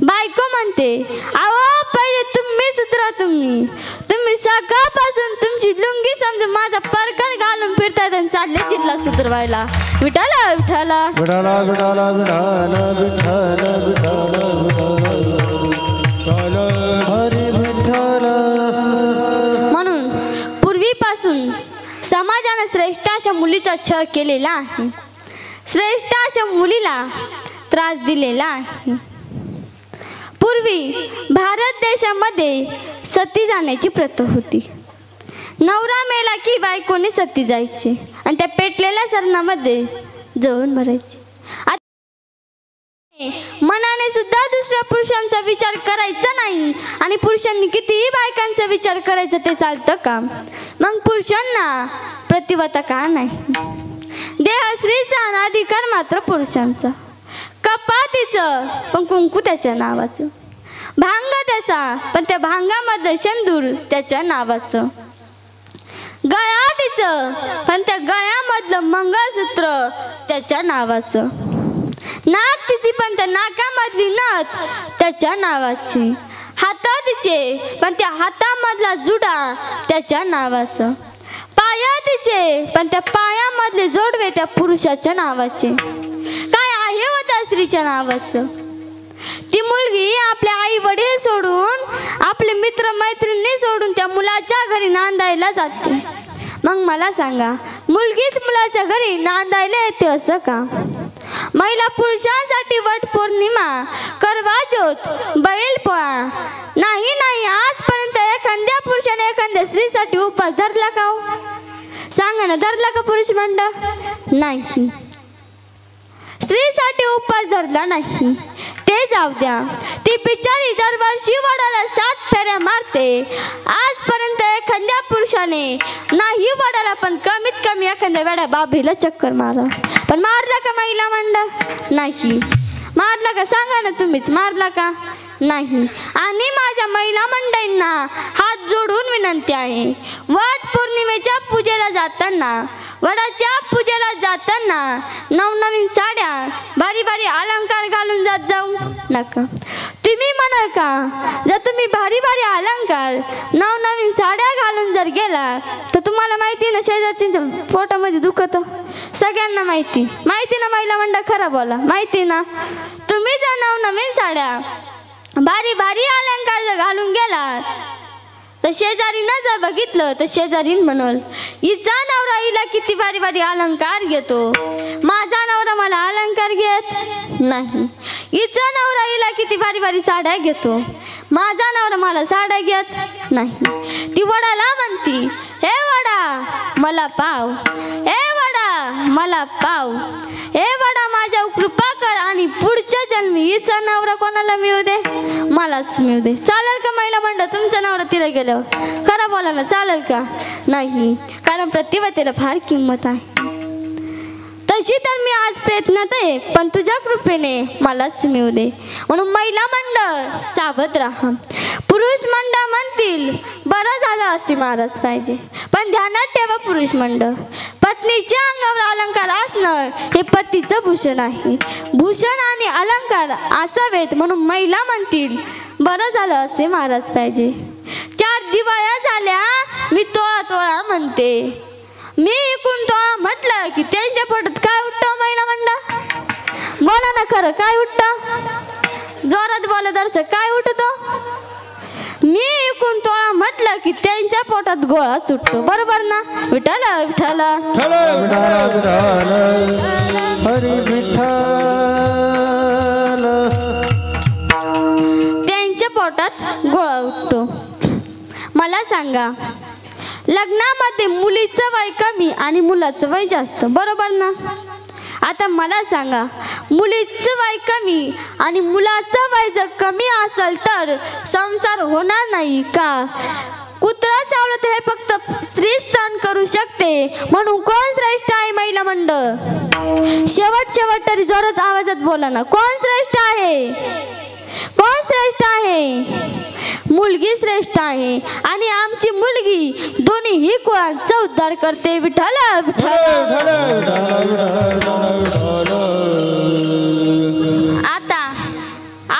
बायको म्हणते, अहो पहिले तुम्ही सुधरा. तुम्ही सकाळपासून तुमची लुंगी समजून माझा परकर घालून फिरतायत आणि चालले जिल्हा सुधरवायला. विठाला विठाला विठाला विठाला विठाला विठाला विठाला हरी विठाला. म्हणून पूर्वीपासून समाजाने श्रेष्ठ अशा मुलीचा छळ केलेला आहे. श्रेष्ठ अशा मुलीला त्रास दिलेला आहे. पूर्वी भारत देशामध्ये सती जाण्याची प्रथा होती. नवरा मेला की बायकोने सती जायचे आणि त्या पेटलेल्या सरणामध्ये जळून भरायचे. मनाने सुद्धा दुसऱ्या पुरुषांचा विचार करायचा नाही आणि पुरुषांनी कितीही बायकांचा विचार करायचा ते चालतं का? मग पुरुषांना प्रतिवता का नाही? देह स्त्रीचा आणि अधिकार मात्र पुरुषांचा. कपातीचं पण कुंकू त्याच्या नावाचं, भांग त्याचा पण त्या भांगामध्ये शेंदूर त्याच्या नावाचं, गळा तिचं पण त्या गळ्यामधलं मंगळसूत्र त्याच्या नावाचं, नाक तिची पण त्या नाकामधली नथ त्याच्या नावाची, हात तिचे पण त्या हातामधला जुडा त्याच्या नावाचं, पाया तिचे पण त्या पायामधले जोडवे त्या पुरुषाच्या नावाचे. काय आहे व त्या स्त्रीच्या नावाचं? ती मुलगी आपल्या आई वडील सोडून, आपले मित्र मैत्रिणी सोडून त्या मुलाच्या घरी नांदायला जाते. मग मला सांगा, मुलगीच मुलाच्या घरी नांदायला येते असं का? महिला पुरुषांसाठी वट पौर्णिमा, करवा चौथ, बैलपोळा नाही नाही आजपर्यंत एखाद्या पुरुषाने एखाद्या स्त्रीसाठी उपवास धरला का? सांगा ना, धरला का पुरुष मंडळ? नाही, स्त्रीसाठी उपवास धरला नाही. ते जाऊ द्या, ती बिचारी दरवर्षी वडाला 7 फेऱ्या मारते. आजपर्यंत एखाद्या पुरुषाने नाही वडाला पण कमीत कमी एखाद्या वेळा बाबीला चक्कर मारा. पण मारला का महिला मंडळ? नाही. मारला का? सांगा ना तुम्हीच, मारला का? नाही. आणि माझ्या महिला मंडळींना हात जोडून विनंती आहे, वट पौर्णिमेच्या पूजेला जाताना, वडाच्या पूजेला जाताना नवनवीन साड्या, भारी भारी अलंकार घालून जात जाऊ नका. तुम्ही म्हणाल का, जर तुम्ही भारी भारी अलंकार नवनवीन साड्या घालून जर गेला तर तुम्हाला माहिती ना शेजारच्या पोटामध्ये दुखत? सगळ्यांना माहिती ना महिला मंडळ, खरं बोला, माहिती ना? तुम्ही जर नवनवीन साड्या भारी भारी अलंकार जर घालून गेला तर शेजारीनं जर बघितलं तर शेजारीन म्हणल, हिचा नवरा हिला किती भारी भारी अलंकार घेतो, माझा नवरा मला अलंकार घेत नाही. हिचा नवरा हिला किती भारी भारी साड्या घेतो, माझा नवरा मला साड्या घेत नाही. ती वडाला म्हणती, हे वडा मला पाव, हे वडा मला पाव, हे वडा माझ्या कृपा कर आणि पुढच्या जन्मी हिचा नवरा कोणाला मिळू दे? मलाच मिळू दे. चालेल का महिला मंडळ? तुमचा नवरा तिला गेल्यावर खरं बोला ना, चालेल का? नाही, कारण प्रतिवतेला फार किंमत आहे. तशी तर मी आज प्रयत्नात आहे, पण तुझ्या कृपेने मलाच मिळू दे. म्हणून महिला मंडळ सावध राहा. पुरुष मंडळ म्हणतील बरं झालं असे महाराज पाहिजे, पण ध्यानात ठेवा पुरुष मंडळ, पत्नीच्या अंगावर अलंकार असणं हे पतीचं भूषण आहे. भूषण आणि अलंकार असावेत म्हणून महिला म्हणतील बरं झालं असे महाराज पाहिजे. 4 दिवाळ्या झाल्या मी तोळा तोळा म्हणते. मी इकून तोळा म्हटलं की त्यांच्या पोटात काय उठतं महिला मंडळ? बोला ना खरं, काय उठतं? जोरात बोला दर्शक, काय उठतो? मी इकून तोळा म्हटलं की त्यांच्या पोटात गोळा सुटतो. बरोबर ना? विठाला विठाला हरी विठ्ठल. त्यांच्या पोटात गोळा उठतो. मला सांगा, लग्नामध्ये मुलीचं वय कमी आणि मुलाचं वय जास्त, बरोबर ना? आता मला सांगा, मुलीचं वय कमी आणि मुलाचं वय जर कमी असेल तर संसार होणार नाही का? कुत्रा चावलं हे फक्त स्त्रीच सहन करू शकते, म्हणून कोण श्रेष्ठ आहे महिला मंडळ? शेवट तरी जोरात आवाजात बोला ना, कोण श्रेष्ठ आहे? कोण श्रेष्ठ आहे? मुलगी श्रेष्ठ आहे आणि आमची मुलगी दोन्हीही कुळांचा उद्धार करते. विठ्ठल विठ्ठल. आता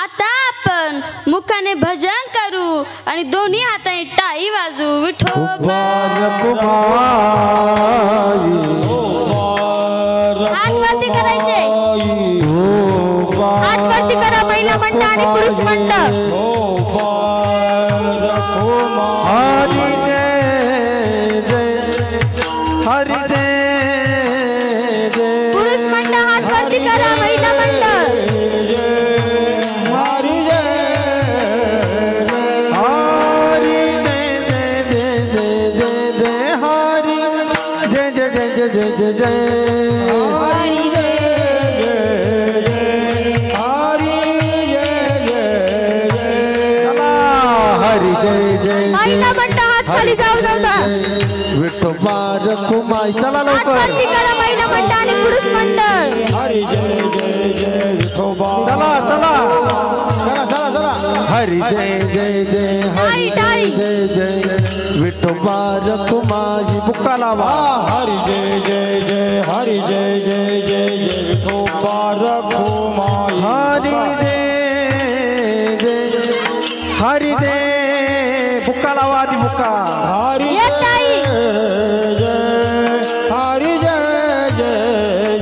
आता आपण मुखाने भजन करू आणि दोन्ही हाताने टाळी वाजू. विठोबा हात वरती करायचे. हात वरती करा. महिला मंडळ आणि पुरुष मंडळ. हरी जय जय हरी जय जय. पुरुष मंडळ हात वरती करा. महिला मंडळ. हरी जय जय जय जय जय हरी जय जय जय जय जय जय. महिला मंडळ हात खाली जाऊ नका. विठोबा रखुमाई. चला हात लवकर. वरती करा. महिला मंडळ आणि पुरुष मंडळ. हरी जय जय जय विठोबा. चला चला. चला चला चला. हरी जय जय जय हरी टाळी. जय जय विठोबा रखुमाई. बुक्का लावा. हरी जय जय जय हरी जय जय जय जय विठोबा रखुमाई. हरी जय जय हरी जय. बुक्का लावा आधी बुक्का. हरी ये टाळी. हरी जय जय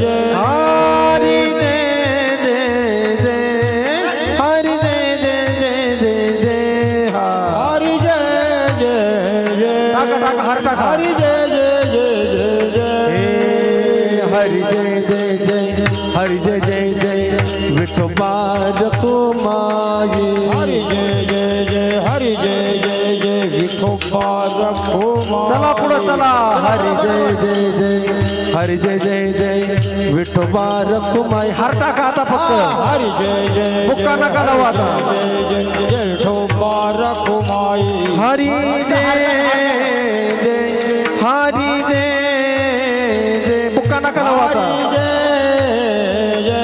जय. हरी जय जय जय हरी जय जय जय जय जय. हरी जय जय जय. टाका टाका हर टाका. हरी जय जय जय जय जय. हरी जय जय जय हरी जय जय जय विठोबा रखुमाई. हरी जय जय जय हरी जय जय जय विठोबा रखुमाई. चला पुढं चला. हरी जय जय जय हरी जय जय जय विठोबा रखुमाई. हर टाका आता फक्त. हरी जय जय बुक्का नका लावू आता. जय जय जय विठोबा रखुमाई. हरी जय जय हरी जय जय. बुक्का नका लावू आता. जय जय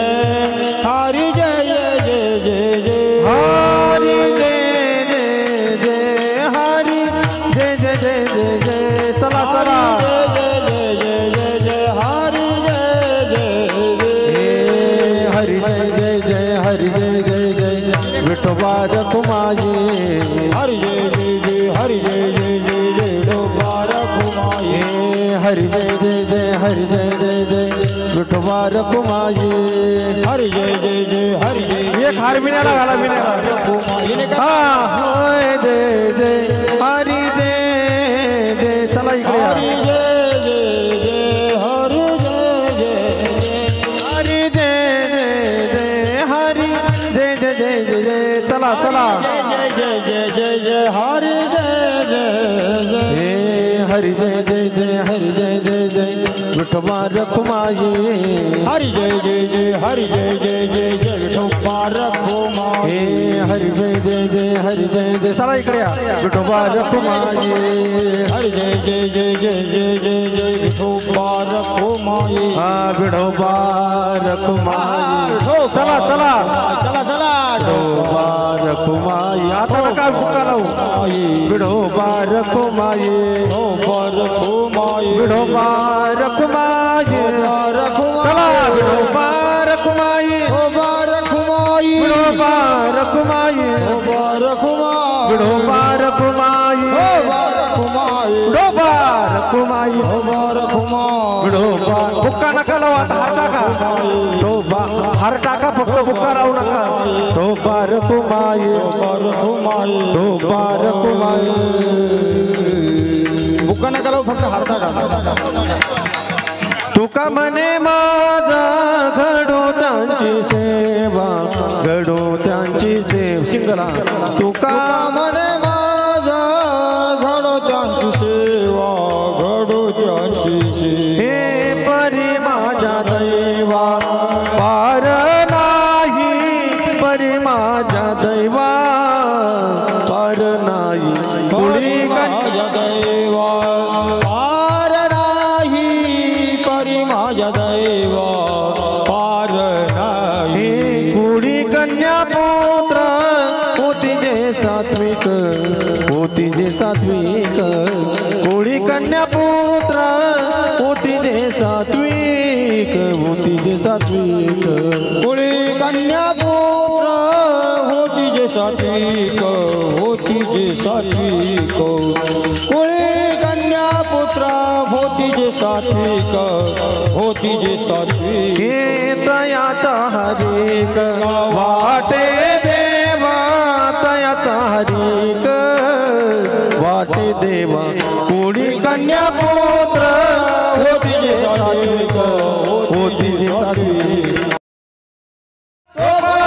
हरी जय जय जय जय. हरी जय जय जय हरी जय जय जय जय जय. चला चला. जय जय जय जय हरी जय जय जय. हरी जय जय जय हरी जय जय जय विठोबा रखुमाई. हरी जय जय जय हरी जय जय जय जय विठोबा रखुमाई. हरी जय जय जय हरी जय जय जय विठोबा रखुमाई. हरी जय जय जय हरी जय. एक हार्मोनियाला घाला विण्याला. हा होय जय जय हरी जय जय. चला इकडे या. हरी जय जय जय हरी जय जय जय. हरी जय जय जय हरी जय जय जय जय जय. चला चला. जय जय जय जय जय हरी जय जय जय. हरी जय जय जय हरी जय जय जय विठोबा रखुमाई. हरी जय जय जय हरी जय जय जय जय विठोबा रखुमाई. हरी जय जय जय हरी जय जय. चला इकडे या. विठोबा रखुमाई. हरी जय जय जय जय जय जय जय विठोबा रखुमाई. हा विठोबा रखुमाई. चला चला. चला चला. विठोबा रखुमाई. आता नका बुक्का लावू. विठोबा रखुमाई. विठोबा रखुमाई. विठोबा रखुमाई. चला विठोबा रखुमाई. विठोबा रखुमाई. विठोबा रखुमाई. विठोबा रखुमाई. विठोबा रखुमाई. विठोबा रखुमाई. विठोबा रखुमाई. विठोबा रखुमाई. विठोबा. बुक्का नका लावू आता. हर टाका. विठोबा हर टाका फक्त. बुक्का राहू नका. विठोबा रखुमाई. विठोबा रखुमाई. विठोबा रखुमाई. बुक्का नका लावू फक्त हारता का. तुका म्हणे माझा घडो त्यांची सेवा घडो त्यांची सेवा. सिंगला. तुका म्हणे माझा घडो त्यांची सेवा घडो त्यांची सेवा. हे परी माझ्या दैवा पार नाही. परी माझ्या दैवा पार नाही. कुळी माझ्या दैवा पार नाही. परी माझ्या दैवा पार नाही. कुळी कन्या पुत्र होती जे कन्या पुत्र होती जे सात्विक होती जे सात्विक कुळी कन्या पुत्र होती जे सात्विक होती जे सात्विक कुळी कन्या पुत्र होती जे सात्विक होती जे सात्विक हे तयाचा हरिक वाटे देवा तयाचा हरिक वाटे देवा कुळी कन्या पुत्र होती जे सात्विक होती जे सात्विक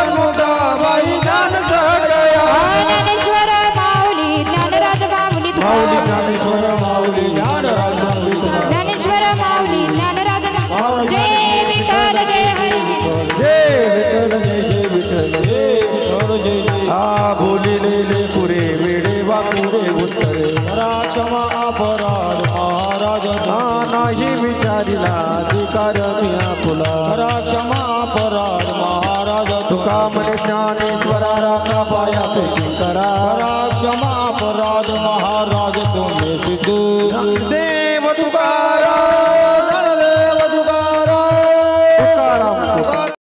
मुदाबाई ज्ञान सगळ्या ज्ञानेश्वर माऊली ज्ञानराज माऊली माऊली ज्ञानेश्वर माऊली ज्ञानराज माऊली ज्ञानेश्वर माऊली ज्ञानराज जय विठ्ठल जय हरी जय विठ्ठल जय विठ्ठल जय हा बोलिलेले पुरे वेडे वाकुरे उत्तरे क्षमा अपराध महाराज नाही विचारिला अधिकार मी आपुला क्षमा अपराध महाराज तुका म्हणे ज्ञानेश्वरा राखा पायापैकी करा क्षमा अपराध महाराज तुम्ही सिद्धू